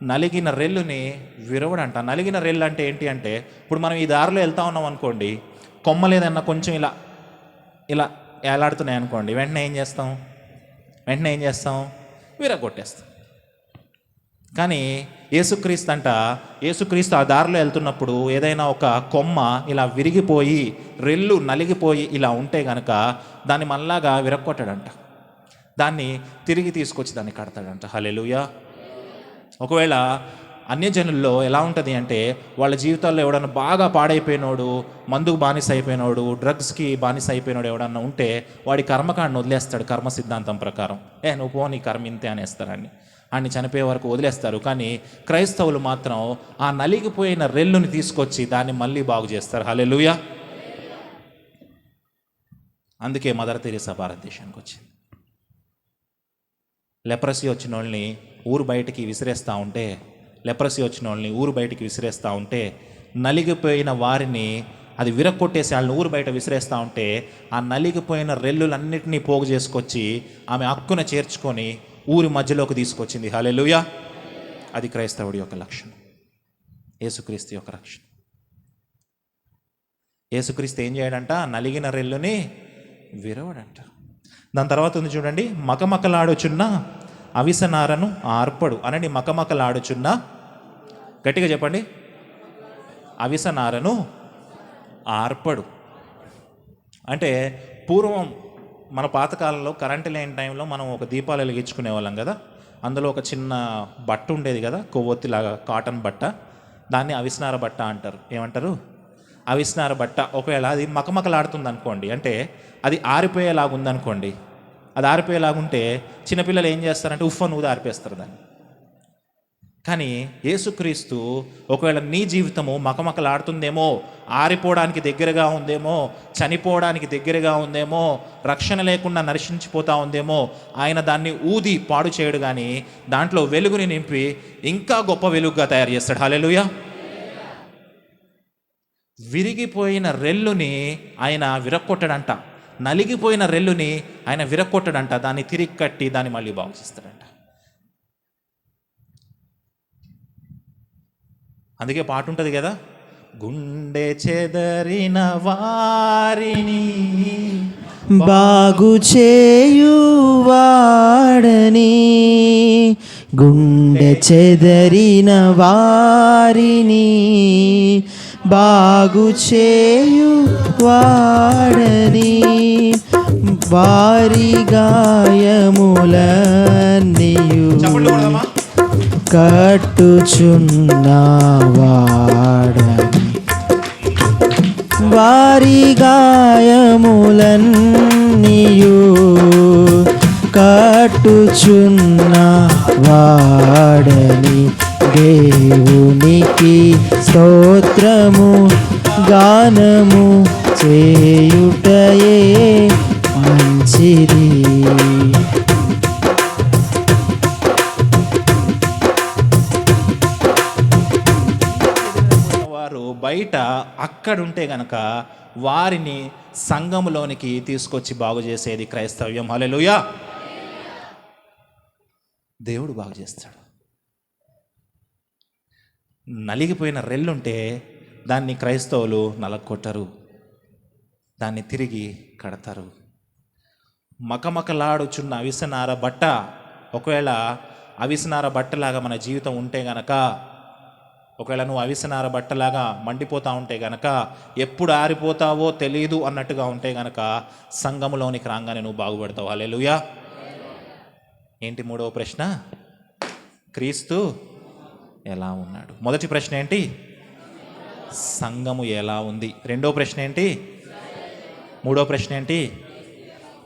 నలిగిన రెల్లుని విరవడంట. నలిగిన రెల్లు అంటే ఏంటి అంటే, ఇప్పుడు మనం ఈ దారిలో వెళ్తా ఉన్నాం అనుకోండి, కొమ్మలేదన్నా కొంచెం ఇలా ఏలాడుతున్నాయి అనుకోండి, వెంటనే ఏం చేస్తాం? విరగొట్టేస్తాం. కానీ యేసుక్రీస్తు ఆ దారిలో వెళ్తున్నప్పుడు ఏదైనా ఒక కొమ్మ ఇలా విరిగిపోయి, రెల్లు నలిగిపోయి ఇలా ఉంటే కనుక దాన్ని మళ్ళాగా విరగొట్టాడంట. దాన్ని తిరిగి తీసుకొచ్చి దాన్ని కడతాడంట. హల్లెలూయా. ఒకవేళ అన్యజనుల్లో ఎలా ఉంటుంది అంటే, వాళ్ళ జీవితాల్లో ఎవడన్నా బాగా పాడైపోయినోడు, మందుకు బానిస అయిపోయినోడు, డ్రగ్స్కి బానిస అయిపోయినోడు ఎవడన్నా ఉంటే వాడి కర్మకాండను వదిలేస్తాడు. కర్మ సిద్ధాంతం ప్రకారం నువ్వు పో, నీ కర్మ ఇంతే అనేస్తారని. ఆయన్ని చనిపోయే వరకు వదిలేస్తారు. కానీ క్రైస్తవులు మాత్రం ఆ నలిగిపోయిన రెల్లుని తీసుకొచ్చి దాన్ని మళ్ళీ బాగు చేస్తారు. హల్లెలూయా. అందుకే మదర్ తెరీసా భారతదేశానికి వచ్చింది. లెప్రసీ వచ్చిన వాళ్ళని ఊరు బయటికి విసిరేస్తూ ఉంటే నలిగిపోయిన వారిని అది విరక్కొట్టేసి వాళ్ళని ఊరు బయట విసిరేస్తూ ఉంటే ఆ నలిగిపోయిన రెల్లులన్నిటినీ పోగు చేసుకొచ్చి ఆమె హక్కున చేర్చుకొని ఊరి మధ్యలోకి తీసుకొచ్చింది. హల్లెలూయా. అది క్రైస్తవుడి యొక్క లక్షణం, యేసుక్రీస్తు యొక్క రక్షణ. యేసుక్రీస్తు ఏం చేయడంట? నలిగిన రెల్లుని విరవడంట. దాని తర్వాత ఉంది చూడండి, మకమకలాడుచున్న అవిసనారను ఆర్పడు అనండి. మకమకలాడుచున్న, గట్టిగా చెప్పండి, అవిసనారను ఆర్పడు. అంటే పూర్వం మన పాతకాలంలో కరెంటు లేని టైంలో మనం ఒక దీపాలు వెలిగించుకునే వాళ్ళం కదా. అందులో ఒక చిన్న బట్ట ఉండేది కదా, కొవ్వొత్తిలాగా, కాటన్ బట్ట. దాన్ని అవిసనార బట్ట అంటారు. ఏమంటారు? అవిసనార బట్ట. ఒకవేళ అది మకమకలాడుతుంది అనుకోండి, అంటే అది ఆరిపోయేలాగా ఉందనుకోండి, అది ఆరిపోయేలాగుంటే చిన్నపిల్లలు ఏం చేస్తారంటే ఉఫ్ఫను ఊది ఆరిపేస్తారు దాన్ని. కానీ యేసుక్రీస్తు ఒకవేళ నీ జీవితము మకమకలాడుతుందేమో, ఆరిపోవడానికి దగ్గరగా ఉందేమో, చనిపోవడానికి దగ్గరగా ఉందేమో, రక్షణ లేకుండా నశించిపోతా ఉందేమో, ఆయన దాన్ని ఊది పాడు చేయడు, కానీ దాంట్లో వెలుగుని నింపి ఇంకా గొప్ప వెలుగుగా తయారు చేస్తాడు. హల్లెలూయా. విరిగిపోయిన రెల్లుని ఆయన విరక్కొట్టడంట, నలిగిపోయిన రెల్లుని ఆయన విరక్కొట్టడంట, దాన్ని తిరిగి కట్టి దాన్ని మళ్ళీ బాగు చేస్తాడంట. అందుకే పాట ఉంటుంది కదా, గుండె చెదరిన వారిని బాగు చేయువాడని, గుండె చెదరిన వారిని బాగు చేయువాడని, వారి గాయములన్నీయు కట్టుచున్నవాడని, వారి గాయములన్నీయు కట్టుచున్నవాడని, దేవునికి స్తోత్రము గానము చేయుటయే మంచిది. వారు బయట అక్కడుంటే గనక వారిని సంఘములోనికి తీసుకొచ్చి బాగు చేసేది క్రైస్తవ్యం. హల్లెలూయా. దేవుడు బాగు చేస్తాడు. నలిగిపోయిన రెల్లుంటే దాన్ని క్రైస్తవులు నలగొట్టరు, దాన్ని తిరిగి కడతారు. మకమకలాడుచున్న అవిసనార బట్ట, ఒకవేళ అవిసనార బట్టలాగా మన జీవితం ఉంటే గనక, ఒకవేళ నువ్వు అవిసనార బట్టలాగా మండిపోతూ ఉంటే గనక, ఎప్పుడు ఆరిపోతావో తెలియదు అన్నట్టుగా ఉంటే గనక, సంఘములోనికి రాగానే నువ్వు బాగుపడతావు. హల్లెలూయా. ఏంటి మూడవ ప్రశ్న? క్రీస్తు ఎలా ఉన్నాడు? మొదటి ప్రశ్న ఏంటి? సంఘము ఎలా ఉంది? రెండో ప్రశ్న ఏంటి? మూడో ప్రశ్న ఏంటి?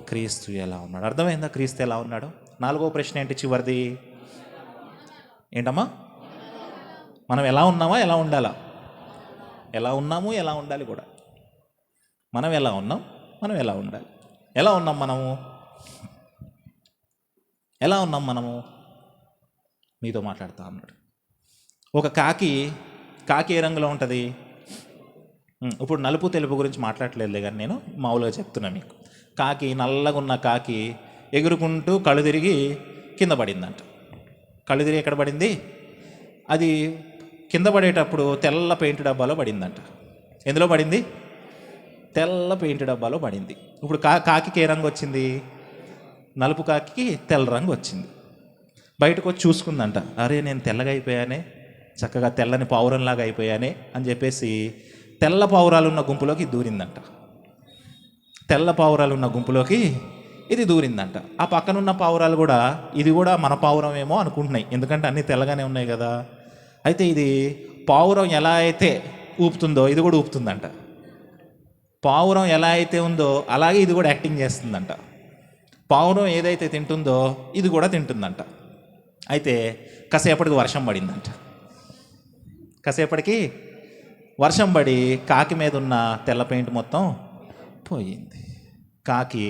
క్రీస్తు ఎలా ఉన్నాడు? అర్థమైందా క్రీస్తు ఎలా ఉన్నాడు? నాలుగో ప్రశ్న ఏంటి? చివరిది ఏంటమ్మా? మనం ఎలా ఉన్నామా, ఎలా ఉండాలా? ఎలా ఉన్నాము, ఎలా ఉండాలి కూడా. మనం ఎలా ఉన్నాం, మనం ఎలా ఉండాలి. ఎలా ఉన్నాం మనము? ఎలా ఉన్నాం మనము? మీతో మాట్లాడుతూ ఉన్నాడు. ఒక కాకి ఏ రంగులో ఉంటుంది? ఇప్పుడు నలుపు తెలుపు గురించి మాట్లాడలేదులే, కానీ నేను మామూలుగా చెప్తున్నా మీకు. కాకి, నల్లగా ఉన్న కాకి ఎగురుకుంటూ కళ్ళు తిరిగి కింద పడిందంట. కళ్ళు తిరిగి ఎక్కడ పడింది? అది కింద పడేటప్పుడు తెల్ల పెయింట్ డబ్బాలో పడిందంట. ఎందులో పడింది? తెల్ల పెయింట్ డబ్బాలో పడింది. ఇప్పుడు కాకి ఏ రంగు వచ్చింది? నలుపు కాకి తెల్ల రంగు వచ్చింది. బయటకు వచ్చి చూసుకుందంట, అరే నేను తెల్లగా అయిపోయానే, చక్కగా తెల్లని పావురంలాగా అయిపోయానే అని చెప్పేసి తెల్ల పావురాలు ఉన్న గుంపులోకి దూరిందంట. తెల్ల పావురాలు ఉన్న గుంపులోకి ఇది దూరిందంట. ఆ పక్కనున్న పావురాలు కూడా ఇది కూడా మన పావురం ఏమో అనుకుంటున్నాయి, ఎందుకంటే అన్నీ తెల్లగానే ఉన్నాయి కదా. అయితే ఇది పావురం ఎలా అయితే ఊపుతుందో ఇది కూడా ఊపుతుందంట. పావురం ఎలా అయితే ఉందో అలాగే ఇది కూడా యాక్టింగ్ చేస్తుందంట. పావురం ఏదైతే తింటుందో ఇది కూడా తింటుందంట. అయితే కాసేపటికి వర్షం పడిందంట. కాసేపటికి వర్షం పడి కాకి మీద ఉన్న తెల్ల పెయింట్ మొత్తం పోయింది. కాకి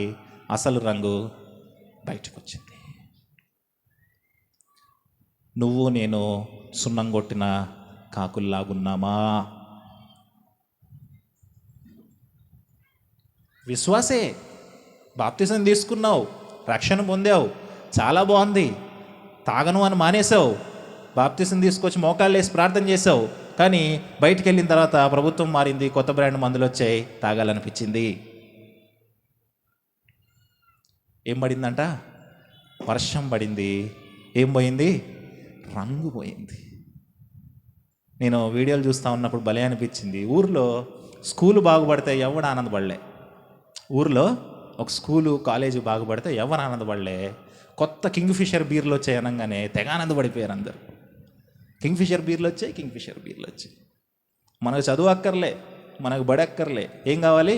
అసలు రంగు బయటకు వచ్చింది. నువ్వు నేను సున్నం కొట్టిన కాకుల్లాగున్నామా? విశ్వాసే, బాప్తిసం తీసుకున్నావు, రక్షణ పొందావు, చాలా బాగుంది. తాగను అని మానేసావు, బాప్తిసం తీసుకొచ్చి మోకాళ్ళు వేసి ప్రార్థన చేసావు. కానీ బయటికి వెళ్ళిన తర్వాత ప్రభుత్వం మారింది, కొత్త బ్రాండ్ మందులు వచ్చాయి, తాగాలనిపించింది. ఏం పడిందంట? వర్షం పడింది. ఏం పోయింది? రంగు పోయింది. నేను వీడియోలు చూస్తూ ఉన్నప్పుడు భలే అనిపించింది. ఊర్లో స్కూలు బాగుపడితే ఎవడు ఆనందపడలే. ఊర్లో ఒక స్కూలు కాలేజీ బాగుపడితే ఎవరు ఆనందపడలే. కొత్త కింగ్ఫిషర్ బీర్లు వచ్చాయి అనగానే తెగ ఆనందపడిపోయారు అందరు. కింగ్ఫిషర్ బీర్లు వచ్చాయి. మనకు చదువు అక్కర్లే, మనకు బడి అక్కర్లే. ఏం కావాలి?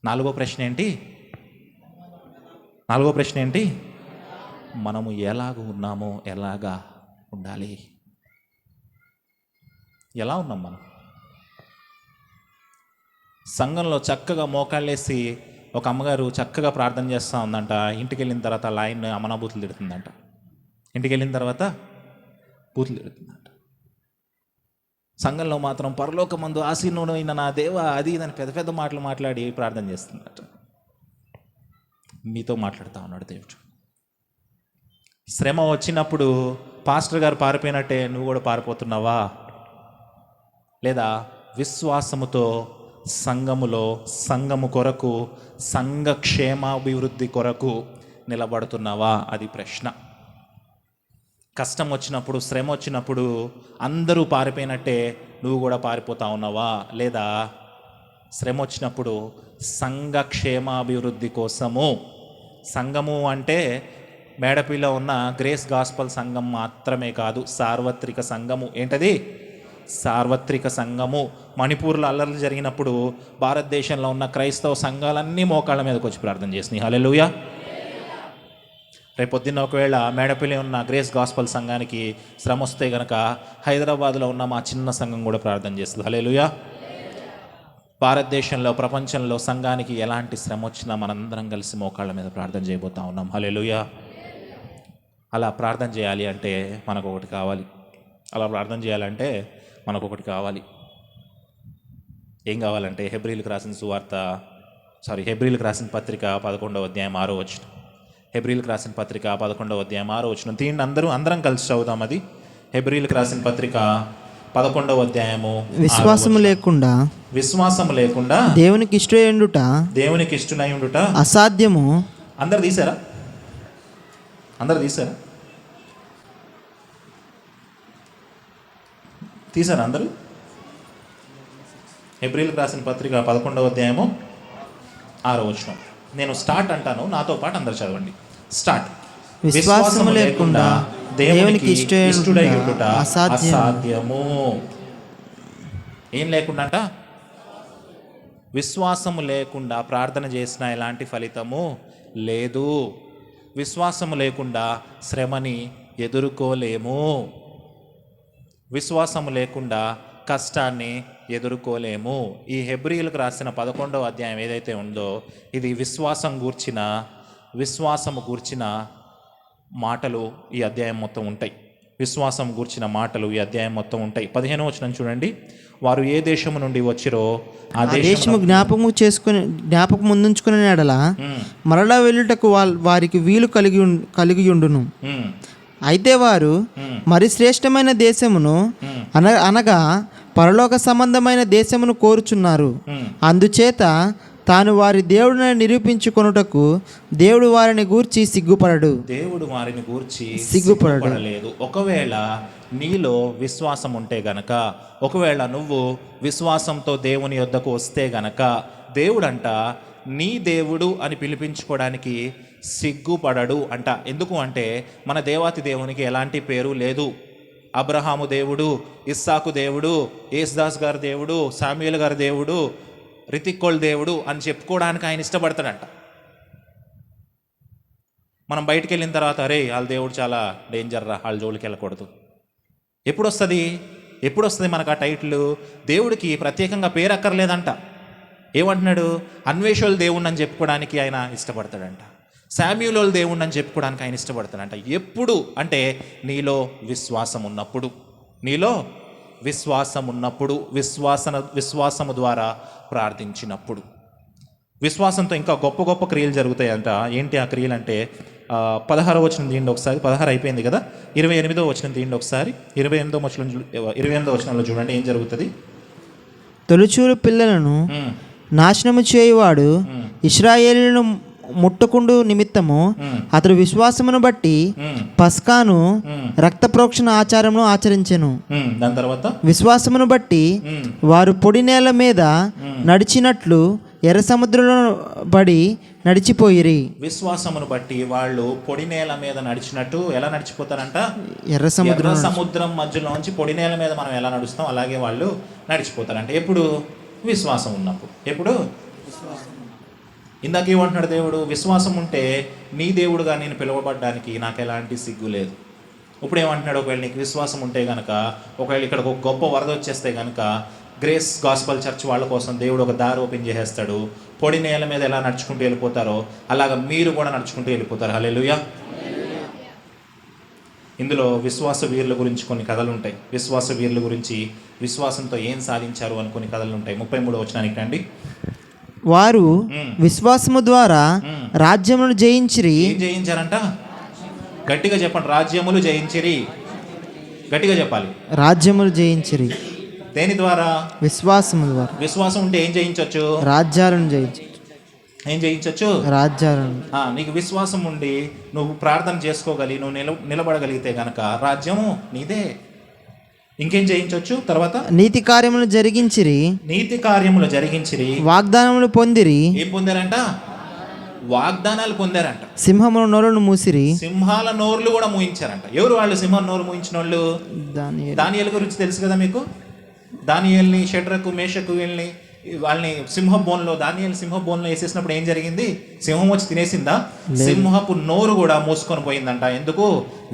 నాలుగో ప్రశ్న ఏంటి? మనము ఎలాగ ఉన్నామో ఎలాగా ఉండాలి? ఎలా ఉన్నాం మనం? సంఘంలో చక్కగా మోకాళ్ళేసి ఒక అమ్మగారు చక్కగా ప్రార్థన చేస్తూ ఉందంట. ఇంటికి వెళ్ళిన తర్వాత లైన్ అమనాబూతులు తిడుతుందంట. సంఘంలో మాత్రం పరలోకమందు ఆసీనుడైన నా దేవా అది ఇదని పెద్ద పెద్ద మాటలు మాట్లాడి ప్రార్థన చేస్తుందట. మీతో మాట్లాడుతూ ఉన్నాడు దేవుడు. శ్రమ వచ్చినప్పుడు పాస్టర్ గారు పారిపోయినట్టే నువ్వు కూడా పారిపోతున్నావా? లేదా విశ్వాసముతో సంఘము కొరకు, సంఘ క్షేమాభివృద్ధి కొరకు నిలబడుతున్నావా? అది ప్రశ్న. కష్టం వచ్చినప్పుడు, శ్రమ వచ్చినప్పుడు అందరూ పారిపోయినట్టే నువ్వు కూడా పారిపోతా ఉన్నావా? లేదా శ్రమ వచ్చినప్పుడు సంఘ క్షేమాభివృద్ధి కోసము, సంఘము అంటే మేడపిలో ఉన్న గ్రేస్ గాస్పల్ సంఘం మాత్రమే కాదు, సార్వత్రిక సంఘము. ఏంటది? సార్వత్రిక సంఘము. మణిపూర్లో అల్లర్లు జరిగినప్పుడు భారతదేశంలో ఉన్న క్రైస్తవ సంఘాలన్నీ మోకాళ్ళ మీదకి వచ్చి ప్రార్థన చేసినాయి. హల్లెలూయా. రేపొద్దున్న ఒకవేళ మేడపల్లి ఉన్న గ్రేస్ గాస్పల్ సంఘానికి శ్రమ వస్తే గనక హైదరాబాద్లో ఉన్న మా చిన్న సంఘం కూడా ప్రార్థన చేస్తుంది. హల్లెలూయా. భారతదేశంలో, ప్రపంచంలో సంఘానికి ఎలాంటి శ్రమ వచ్చినా మనందరం కలిసి మోకాళ్ళ మీద ప్రార్థన చేయబోతా ఉన్నాం. హల్లెలూయా. అలా ప్రార్థన చేయాలి అంటే మనకు ఒకటి కావాలి. ఏం కావాలంటే హెబ్రీలకు రాసిన పత్రిక 11వ అధ్యాయం 6వ వచనం. హెబ్రీలకు రాసిన పత్రిక 11వ అధ్యాయం 6వ వచనం. దీన్ని అందరం కలిసి చదువుదాం. అది హెబ్రీలకు రాసిన పత్రిక 11వ అధ్యాయము. విశ్వాసము లేకుండా దేవునికి ఇష్టడై ఉండుట అసాధ్యము. అందరు తీసారా? అందరూ హెబ్రీలకు రాసిన పత్రిక 11వ అధ్యాయము 6వ వచనం. నేను స్టార్ట్ అంటాను, నాతో పాటు అందరు చదవండి. స్టార్ట్. విశ్వాసము లేకుండా దేవునికి ఇష్టడై ఉండుట అసాధ్యము. ఏం లేకుండా అంట? విశ్వాసము లేకుండా ప్రార్థన చేసిన ఎలాంటి ఫలితము లేదు. విశ్వాసము లేకుండా శ్రమని ఎదుర్కోలేము. విశ్వాసము లేకుండా కష్టాన్ని ఎదుర్కోలేము. ఈ హెబ్రీలకు రాసిన 11వ అధ్యాయం ఏదైతే ఉందో ఇది విశ్వాసము గూర్చిన మాటలు ఈ అధ్యాయం మొత్తం ఉంటాయి. 15వ వచనం చూడండి. వారు ఏ దేశము నుండి వచ్చిరో ఆ దేశము జ్ఞాపకం ముందుంచుకునే ఎడల మరలా వెళ్ళుటకు వారికి వీలు కలిగి ఉండును. అయితే వారు మరి శ్రేష్టమైన దేశమును అనగా పరలోక సంబంధమైన దేశమును కోరుచున్నారు. అందుచేత తాను వారి దేవుడిని నిరూపించుకొనుటకు దేవుడు వారిని గూర్చి సిగ్గుపడలేదు. ఒకవేళ నీలో విశ్వాసం ఉంటే గనక, ఒకవేళ నువ్వు విశ్వాసంతో దేవుని యొద్దకు వస్తే గనక, దేవుడంట నీ దేవుడు అని పిలిపించుకోవడానికి సిగ్గుపడడు అంట. ఎందుకు అంటే మన దేవాతి దేవునికి ఎలాంటి పేరు లేదు. అబ్రహాము దేవుడు, ఇస్సాకు దేవుడు, యేసుదాస్ గారి దేవుడు, శామ్యూయల్ గారి దేవుడు, రితిక్కోల్ దేవుడు అని చెప్పుకోవడానికి ఆయన ఇష్టపడతాడంట. మనం బయటికి వెళ్ళిన తర్వాత అరే వాళ్ళ దేవుడు చాలా డేంజర్ రా, వాళ్ళ జోలికి వెళ్ళకూడదు. ఎప్పుడు వస్తుంది? ఎప్పుడు వస్తుంది మనకు ఆ టైటిల్? దేవుడికి ప్రత్యేకంగా పేరు అక్కర్లేదంట. ఏమంటున్నాడు? అన్వేషుల దేవుణ్ణి అని చెప్పుకోవడానికి ఆయన ఇష్టపడతాడంట. శామ్యూలోల దేవుణ్ణి అని చెప్పుకోవడానికి ఆయన ఇష్టపడతాడంట. ఎప్పుడు అంటే నీలో విశ్వాసం ఉన్నప్పుడు, నీలో విశ్వాసం ఉన్నప్పుడు, విశ్వాసము ద్వారా ప్రార్థించినప్పుడు. విశ్వాసంతో ఇంకా గొప్ప గొప్ప క్రియలు జరుగుతాయంట. ఏంటి ఆ క్రియలు అంటే 16వ వచనం తీయండి ఒకసారి. 16 అయిపోయింది కదా, 28వ వచనం తీయండి ఒకసారి. 28వ వచనంలో చూడండి ఏం జరుగుతుంది. తొలిచూలు పిల్లలను నాశనము చేయువాడు ఇశ్రాయేలును ముట్టకుండు నిమిత్తము అతడు విశ్వాసమును బట్టి పస్కాను రక్త ప్రోక్షణ ఆచారమును ఆచరించెను. దాని తర్వాత విశ్వాసమును బట్టి వారు పొడి నేల మీద నడిచినట్లు ఎర్ర సముద్రంలో పడి నడిచిపోయిరి. విశ్వాసమును బట్టి వాళ్ళు పొడి నేల మీద నడిచినట్టు ఎలా నడిచిపోతారంట? ఎర్ర సముద్రం మధ్యలోంచి పొడి నేల మీద మనం ఎలా నడుస్తాం అలాగే వాళ్ళు నడిచిపోతారంట. ఎప్పుడు? విశ్వాసం ఉన్నప్పుడు. ఎప్పుడు? ఇందాక ఏమంటున్నాడు దేవుడు? విశ్వాసం ఉంటే నీ దేవుడుగా నేను పిలువబడ్డానికి నాకు ఎలాంటి సిగ్గు లేదు. ఇప్పుడు ఏమంటున్నాడు? ఒకవేళ నీకు విశ్వాసం ఉంటే కనుక, ఒకవేళ ఇక్కడ ఒక గొప్ప వరద వచ్చేస్తే కనుక గ్రేస్ గాస్పల్ చర్చ్ వాళ్ళ కోసం దేవుడు ఒక దారి ఓపెన్ చేసేస్తాడు. పొడి నేల మీద ఎలా నడుచుకుంటూ వెళ్ళిపోతారో అలాగా మీరు కూడా నడుచుకుంటూ వెళ్ళిపోతారు. హల్లెలూయా. ఇందులో విశ్వాస వీరుల గురించి కొన్ని కథలు ఉంటాయి. విశ్వాస వీరుల గురించి విశ్వాసంతో ఏం సాధించారు అని కొన్ని కథలు ఉంటాయి. 33వ వచనానికి రండి. వారు విశ్వాసము ద్వారా రాజ్యములను జయించిరి. ఏం జయించారంట? గట్టిగా చెప్పండి. రాజ్యములు జయించిరి. గట్టిగా చెప్పాలి. రాజ్యములు జయించిరి. దేని ద్వారా? విశ్వాసము ద్వారా. విశ్వాసం ఉంటే ఏం జయించవచ్చు? రాజ్యాలను జయించవచ్చు. ఏం జయించవచ్చు? రాజ్యాలను. నీకు విశ్వాసం ఉండి నువ్వు ప్రార్థన చేసుకోగలిగి నువ్వు నిలబడగలిగితే గనక రాజ్యము నీదే. ఇంకేం జయించవచ్చు? తర్వాత నీతి కార్యములు జరిగించిరి. నీతి కార్యములు జరిగించిరి. వాగ్దానములు పొందిరి. ఏం పొందారంట? వాగ్దానాలు పొందారంట. సింహముల నోరును మూసిరి. సింహాల నోర్లు కూడా మూయించారంట. ఎవరు వాళ్ళు సింహం నోరు మూయించిన వాళ్ళు? దానియేలు గురించి తెలుసు కదా మీకు. దానియేలుని, షడ్రకు, మేషకు వాళ్ళని దానియేలు సింహ బోన్లో వేసేసినప్పుడు ఏం జరిగింది? సింహం వచ్చి తినేసిందా? సింహపు నోరు కూడా మూసుకొని పోయిందంట. ఎందుకు?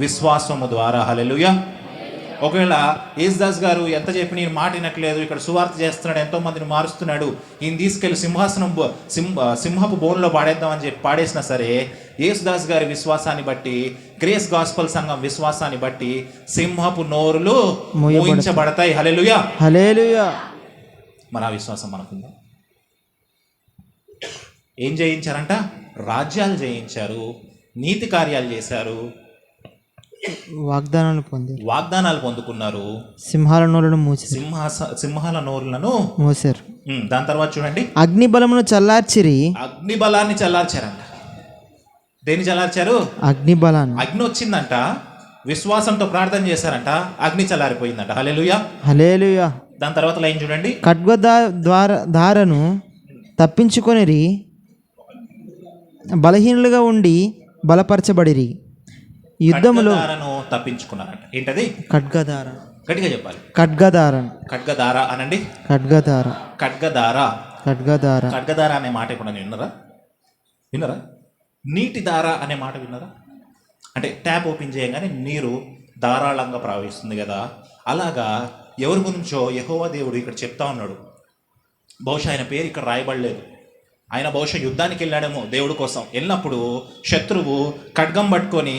విశ్వాసము ద్వారా. హల్లెలూయా. ఒకవేళ యేసుదాస్ గారు ఎంత చెప్పి నేను మాట వినట్లేదు, ఇక్కడ సువార్త చేస్తున్నాడు, ఎంతో మందిని మారుస్తున్నాడు, ఈయన తీసుకెళ్ళి సింహపు బోన్లో పాడేద్దామని చెప్పి పాడేసినా సరే, యేసుదాస్ గారి విశ్వాసాన్ని బట్టి, గ్రేస్ గాస్పల్ సంఘం విశ్వాసాన్ని బట్టి సింహపు నోరులు మూయించబడతాయి. హల్లెలూయా. హల్లెలూయా. మన విశ్వాసం మనకుందా? ఏం జయించారంట? రాజ్యాలు జయించారు, నీతి కార్యాలు చేశారు, వాగ్దానాలు పొందుకున్నారు, సింహాల నోరులను మూసి సింహాల నోరులను మూసారు. దాని తర్వాత చూడండి, అగ్ని బలమును చల్లార్చిరి. అగ్ని బలాన్ని చల్లార్చారంట. దేని చల్లార్చారు? అగ్ని బలాన్ని. అగ్ని వచ్చిందంట, విశ్వాసంతో ప్రార్థన చేశారంట, అగ్ని చల్లారిపోయిందంట. హల్లెలూయా. హల్లెలూయా. దాని తర్వాత లైన్ చూడండి, ఖడ్గదారను తప్పించుకొనిరి, బలహీనులుగా ఉండి బలపరచబడిరి. యుద్ధములో తప్పించుకున్నారంట. ఏంటది? ఖడ్గదార. గట్టిగా చెప్పాలి. ఖడ్గదార అనండి. ఖడ్గదార అనే మాట ఇప్పుడు విన్నరా? నీటి దార అనే మాట విన్నారా? అంటే ట్యాప్ ఓపెన్ చేయగానే నీరు ధారాళంగా ప్రవహిస్తుంది కదా, అలాగా ఎవరి గురించో యెహోవా దేవుడు ఇక్కడ చెప్తా ఉన్నాడు. బహుశా ఆయన పేరు ఇక్కడ రాయబడలేదు. ఆయన బహుశా యుద్ధానికి వెళ్ళాడేమో దేవుడి కోసం. వెళ్ళినప్పుడు శత్రువు ఖడ్గం పట్టుకొని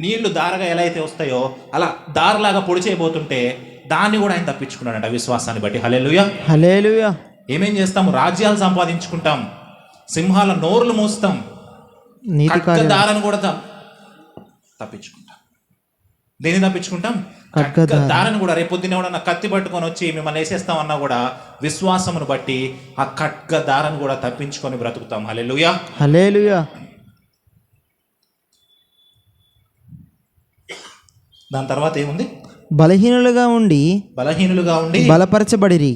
నీళ్లు దారగా ఎలా అయితే వస్తాయో అలా దారలాగా పొడి చేయబోతుంటే దాన్ని కూడా ఆయన తప్పించుకున్నాడంట విశ్వాసాన్ని బట్టి. హల్లెలూయా. హల్లెలూయా. ఏమేం చేస్తాం? రాజ్యాలు సంపాదించుకుంటాం, సింహాల నోర్లు మూస్తాం, దారను కూడా తప్పించుకుంటాం. దేన్ని తప్పించుకుంటాం? దారను కూడా. రేపొద్దున ఎవడన్నా కత్తి పట్టుకొని వచ్చి మిమ్మల్ని వేసేస్తామన్నా కూడా విశ్వాసమును బట్టి ఆ ఖడ్గ దారను కూడా తప్పించుకొని బ్రతుకుతాం. హల్లెలూయా. హల్లెలూయా. దాని తర్వాత ఏముంది? బలహీనులుగా ఉండి బలపరచబడిరి.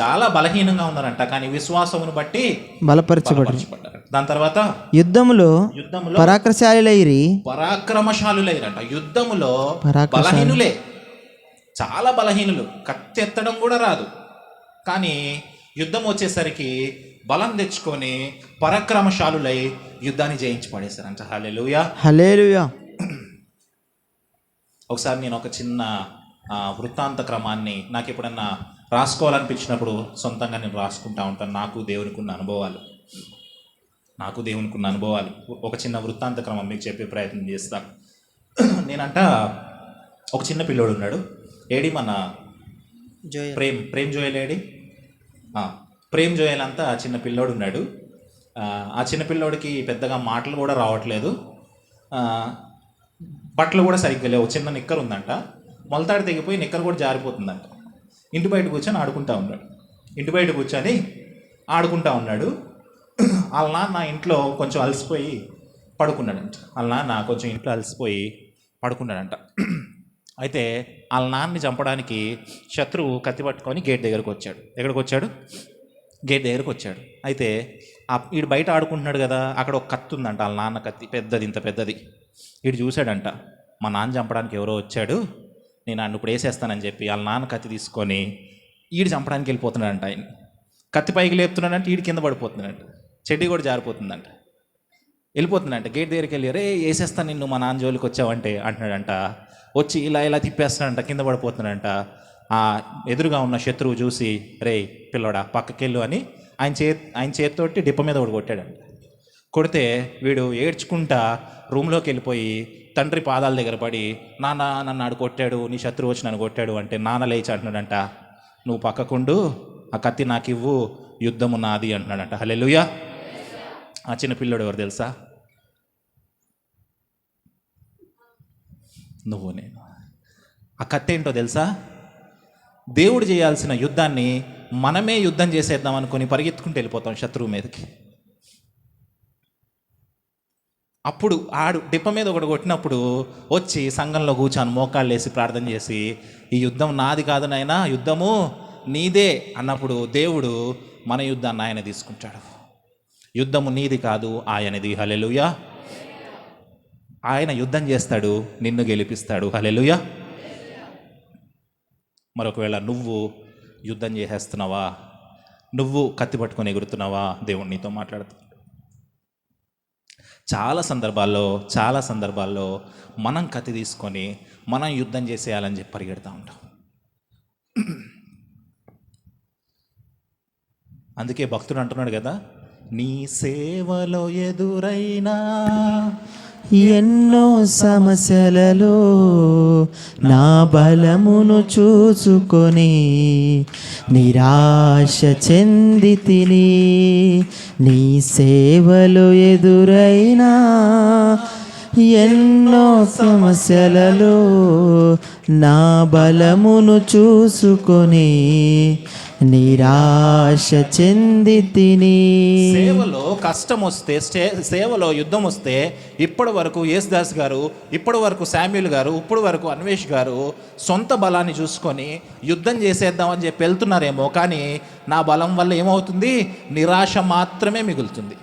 చాలా బలహీనంగా ఉన్నారంట, కానీ విశ్వాసమును బట్టి బలపరచబడ్డారు. దాని తర్వాత యుద్ధములో పరాక్రమశాలులైరంట. యుద్ధములో బలహీనులే, చాలా బలహీనులు, కత్తి ఎత్తడం కూడా రాదు, కానీ యుద్ధం వచ్చేసరికి బలం తెచ్చుకొని పరాక్రమశాలులై యుద్ధాన్ని జయించి పడేశారంట. హల్లెలూయా. హల్లెలూయా. ఒకసారి నేను ఒక చిన్న వృత్తాంత క్రమాన్ని నాకు ఎప్పుడన్నా రాసుకోవాలనిపించినప్పుడు సొంతంగా నేను రాసుకుంటా ఉంటాను. నాకు దేవునికి ఉన్న అనుభవాలు ఒక చిన్న వృత్తాంత క్రమం మీకు చెప్పే ప్రయత్నం చేస్తాను. నేనంట ఒక చిన్న పిల్లోడు ఉన్నాడు. ఏడి మన ప్రేమ్ జోయల్ ఏడి? ప్రేమ్ జోయల్ అంతా చిన్న పిల్లోడు ఉన్నాడు. ఆ చిన్న పిల్లోడికి పెద్దగా మాటలు కూడా రావట్లేదు, బట్టలు కూడా సరిగ్గా లేవు. చిన్న నిక్కర్ ఉందంట, మొలతాడు తెగిపోయి నిక్కర్ కూడా జారిపోతుందంట. ఇంటి బయట కూర్చొని ఆడుకుంటా ఉన్నాడు. వాళ్ళ నాన్న ఇంట్లో కొంచెం అలసిపోయి పడుకున్నాడంట. అయితే వాళ్ళ నాన్నని చంపడానికి శత్రువు కత్తి పట్టుకొని గేట్ దగ్గరకు వచ్చాడు. అయితే వీడు బయట ఆడుకుంటున్నాడు కదా, అక్కడ ఒక కత్తి ఉందంట, వాళ్ళ నాన్న కత్తి, ఇంత పెద్దది. వీడు చూశాడంట, మా నాన్న చంపడానికి ఎవరో వచ్చాడు, నేను నన్ను ఇప్పుడు వేసేస్తానని చెప్పి వాళ్ళ నాన్న కత్తి తీసుకొని ఈడు చంపడానికి వెళ్ళిపోతున్నాడంట. ఆయన కత్తి పైకి లేపుతున్నాడంటే ఈడు కింద పడిపోతున్నాడంట, చెడ్డీ కూడా జారిపోతుందంట. వెళ్ళిపోతుందంట. గేట్ దగ్గరికి వెళ్ళి, రే వేసేస్తాను నిన్ను, మా నాన్న జోలికి వచ్చావంటే అంటున్నాడంట. వచ్చి ఇలా తిప్పేస్తున్నాడంట, కింద పడిపోతున్నాడంట. ఆ ఎదురుగా ఉన్న శత్రువు చూసి, రే పిల్లోడా పక్కకెళ్ళు అని ఆయన చేతితోటి డిప్ప మీద ఒకటి కొట్టాడంట. కొడితే వీడు ఏడ్చుకుంటా రూమ్లోకి వెళ్ళిపోయి తండ్రి పాదాల దగ్గర పడి, నాన్న నన్ను ఆడు కొట్టాడు, నీ శత్రువు వచ్చి నన్ను కొట్టాడు అంటే నాన్న లేచి అంటున్నాడంట, నువ్వు పక్కకుండు, ఆ కత్తి నాకు ఇవ్వు, యుద్ధము నాది అంటున్నాడంట. హల్లెలూయా. ఆ చిన్న పిల్లోడు ఎవరు తెలుసా? నువ్వు నేను. ఆ కత్తి ఏంటో తెలుసా? దేవుడు చేయాల్సిన యుద్ధాన్ని మనమే యుద్ధం చేసేద్దాం అనుకుని పరిగెత్తుకుంటూ వెళ్ళిపోతాం శత్రువు మీదకి. అప్పుడు ఆడు డిప్ప మీద ఒకటి కొట్టినప్పుడు వచ్చి సంఘంలో కూర్చొని మోకాళ్ళు వేసి ప్రార్థన చేసి, ఈ యుద్ధం నాది కాదు నాయనా, యుద్ధము నీదే అన్నప్పుడు దేవుడు మన యుద్ధాన్ని ఆయన తీసుకుంటాడు. యుద్ధము నీది కాదు, ఆయనది. హల్లెలూయా. ఆయన యుద్ధం చేస్తాడు, నిన్ను గెలిపిస్తాడు. హల్లెలూయా. మరొకవేళ నువ్వు యుద్ధం చేసేస్తున్నావా, నువ్వు కత్తి పట్టుకొని ఎగురుతున్నావా, దేవుడు నీతో మాట్లాడుతున్నాడు. చాలా సందర్భాల్లో మనం కత్తి తీసుకొని మనం యుద్ధం చేసేయాలని చెప్పి పరిగెడతా ఉంటాం. అందుకే భక్తుడు అంటున్నాడు కదా, నీ సేవలో ఎదురైనా ఎన్నో సమస్యలలో నా బలమును చూసుకొని నిరాశ చెందితిని. నీ సేవలు ఎదురైనా ఎన్నో సమస్యలలో నా బలమును చూసుకొని నిరాశ చెందితిని. సేవలో కష్టం వస్తే, సేవలో యుద్ధం వస్తే, ఇప్పటి వరకు యేసుదాస్ గారు, ఇప్పటి వరకు శామ్యూల్ గారు, ఇప్పటి వరకు అన్వేష్ గారు సొంత బలాన్ని చూసుకొని యుద్ధం చేసేద్దామని చెప్పి వెళ్తున్నారేమో, కానీ నా బలం వల్ల ఏమవుతుంది? నిరాశ మాత్రమే మిగులుతుంది.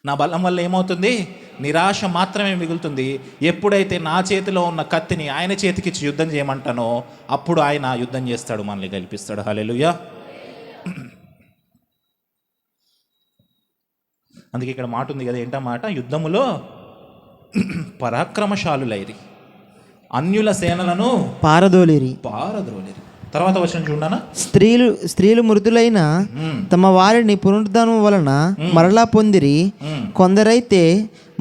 నా బలం వల్ల ఏమవుతుంది? నిరాశ మాత్రమే మిగులుతుంది. ఎప్పుడైతే నా చేతిలో ఉన్న కత్తిని ఆయన చేతికిచ్చి యుద్ధం చేయమంటానో అప్పుడు ఆయన యుద్ధం చేస్తాడు, మనల్ని గెలిపిస్తాడు. హల్లెలూయా. అందుకే ఇక్కడ మాట ఉంది కదా, ఏంటా మాట? యుద్ధములో పరాక్రమశాలులైరి, అన్యుల సేనలను పారదోలిరి. తర్వాత వచ్చిన చూడనా, స్త్రీలు మృతులైన తమ వారిని పునరుద్ధానం వలన మరలా పొందిరి. కొందరైతే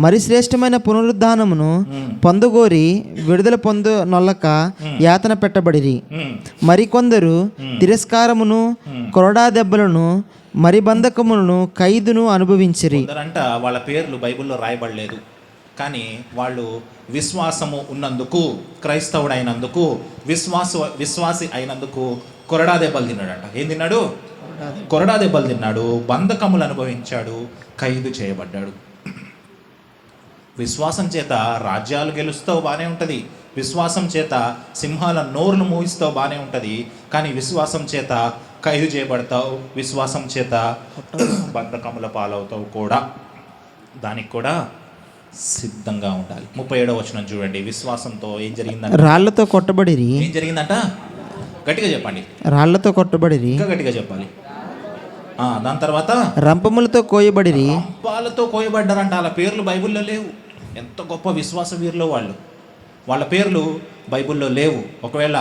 మరి శ్రేష్టమైన పునరుద్ధానమును పొందగోరి విడుదల పొందనొల్లక యాతన పెట్టబడిరి. మరికొందరు తిరస్కారమును, కొరడా దెబ్బలను, మరి బంధకములను, ఖైదును అనుభవించిరి. అంట వాళ్ళ పేర్లు బైబిల్లో రాయబడలేదు, కానీ వాళ్ళు విశ్వాసము ఉన్నందుకు, క్రైస్తవుడు అయినందుకు, విశ్వాసి అయినందుకు కొరడా దెబ్బలు తిన్నాడంట. ఏం తిన్నాడు? కొరడా దెబ్బలు తిన్నాడు, బంధకములు అనుభవించాడు, ఖైదు చేయబడ్డాడు. విశ్వాసం చేత రాజ్యాలు గెలుస్తావు, బాగానే ఉంటుంది. విశ్వాసం చేత సింహాల నోరును మూయిస్తావు, బాగానే ఉంటుంది. కానీ విశ్వాసం చేత ఖైదు చేయబడతావు, విశ్వాసం చేత బంధకముల పాలవుతావు కూడా. దానికి కూడా సిద్ధంగా ఉండాలి. 37వ వచనం చూడండి. విశ్వాసంతో ఏం జరిగిందంట? రాళ్లతో కొట్టబడిరి. ఏం జరిగిందంట? గట్టిగా చెప్పండి. రాళ్లతో కొట్టబడిరి. ఇంకా గట్టిగా చెప్పాలి. దాని తర్వాత రంపములతో కోయబడిరి. రంపాలతో కోయబడ్డారంట. అలా పేర్లు బైబిల్లో లేవు. ఎంత గొప్ప విశ్వాస వీరులో వాళ్ళు. వాళ్ళ పేర్లు బైబిల్లో లేవు. ఒకవేళ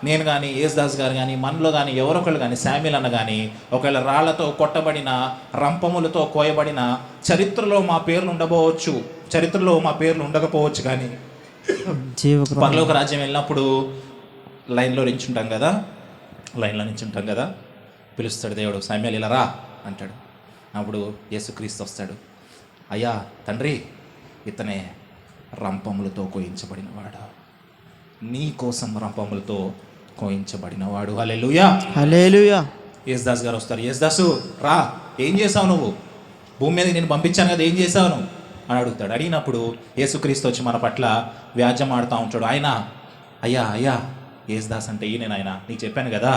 నేను కానీ యేసుదాస్ గారు కానీ మనలో కానీ ఎవరొకళ్ళు కానీ శామ్యుల్ అన్న కానీ ఒకవేళ రాళ్లతో కొట్టబడిన, రంపములతో కోయబడిన చరిత్రలో మా పేర్లు ఉండకపోవచ్చు, చరిత్రలో మా పేర్లు ఉండకపోవచ్చు. కానీ పరలోక రాజ్యం వెళ్ళినప్పుడు లైన్లో నించుంటాం కదా, పిలుస్తాడు దేవుడు, శామ్యుల్ ఇలా రా అంటాడు. అప్పుడు యేసుక్రీస్తు వస్తాడు, అయ్యా తండ్రి, ఇతనే రంపములతో కోయించబడినవాడు, నీ కోసం రంపములతో కోయించబడినవాడు. హల్లెలూయా, హల్లెలూయా. యేసుదాస్ గారు వస్తారు, యేసుదాసు రా, ఏం చేసావు నువ్వు, భూమి మీద నేను పంపించాను కదా, ఏం చేసావు నువ్వు అని అడుగుతాడు. అడిగినప్పుడు యేసుక్రీస్తు వచ్చి మన పట్ల వ్యాజ్యం ఆడుతూ ఉంటాడు. ఆయన అయ్యా యేసుదాస్ అంటే ఈయన, ఆయన నీకు చెప్పాను కదా,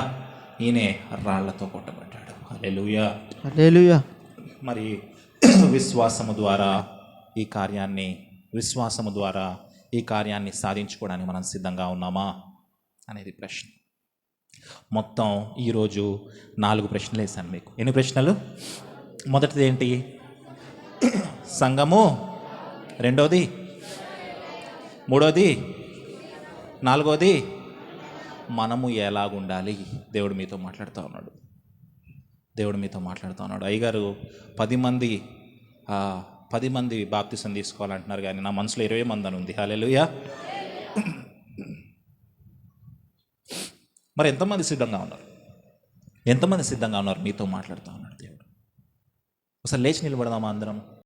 ఈయనే రాళ్లతో కొట్టబడ్డాడు. హల్లెలూయా, హల్లెలూయా. మరి విశ్వాసము ద్వారా ఈ కార్యాన్ని సాధించుకోవడానికి మనం సిద్ధంగా ఉన్నామా అనేది ప్రశ్న. మొత్తం ఈరోజు 4 ప్రశ్నలు వేశాను మీకు. ఎన్ని ప్రశ్నలు? మొదటిది ఏంటి? సంఘము. రెండోది, మూడోది, నాలుగోది మనము ఎలాగుండాలి. దేవుడు మీతో మాట్లాడుతూ ఉన్నాడు. అయ్యగారు 10 మంది బాప్తిసం తీసుకోవాలంటున్నారు, కానీ నా మనసులో 20 మంది అని ఉంది. హల్లెలూయా. మరి ఎంతమంది సిద్ధంగా ఉన్నారు? మీతో మాట్లాడుతూ ఉన్నాడు దేవుడు. ఒకసారి లేచి నిలబడదామా అందరం?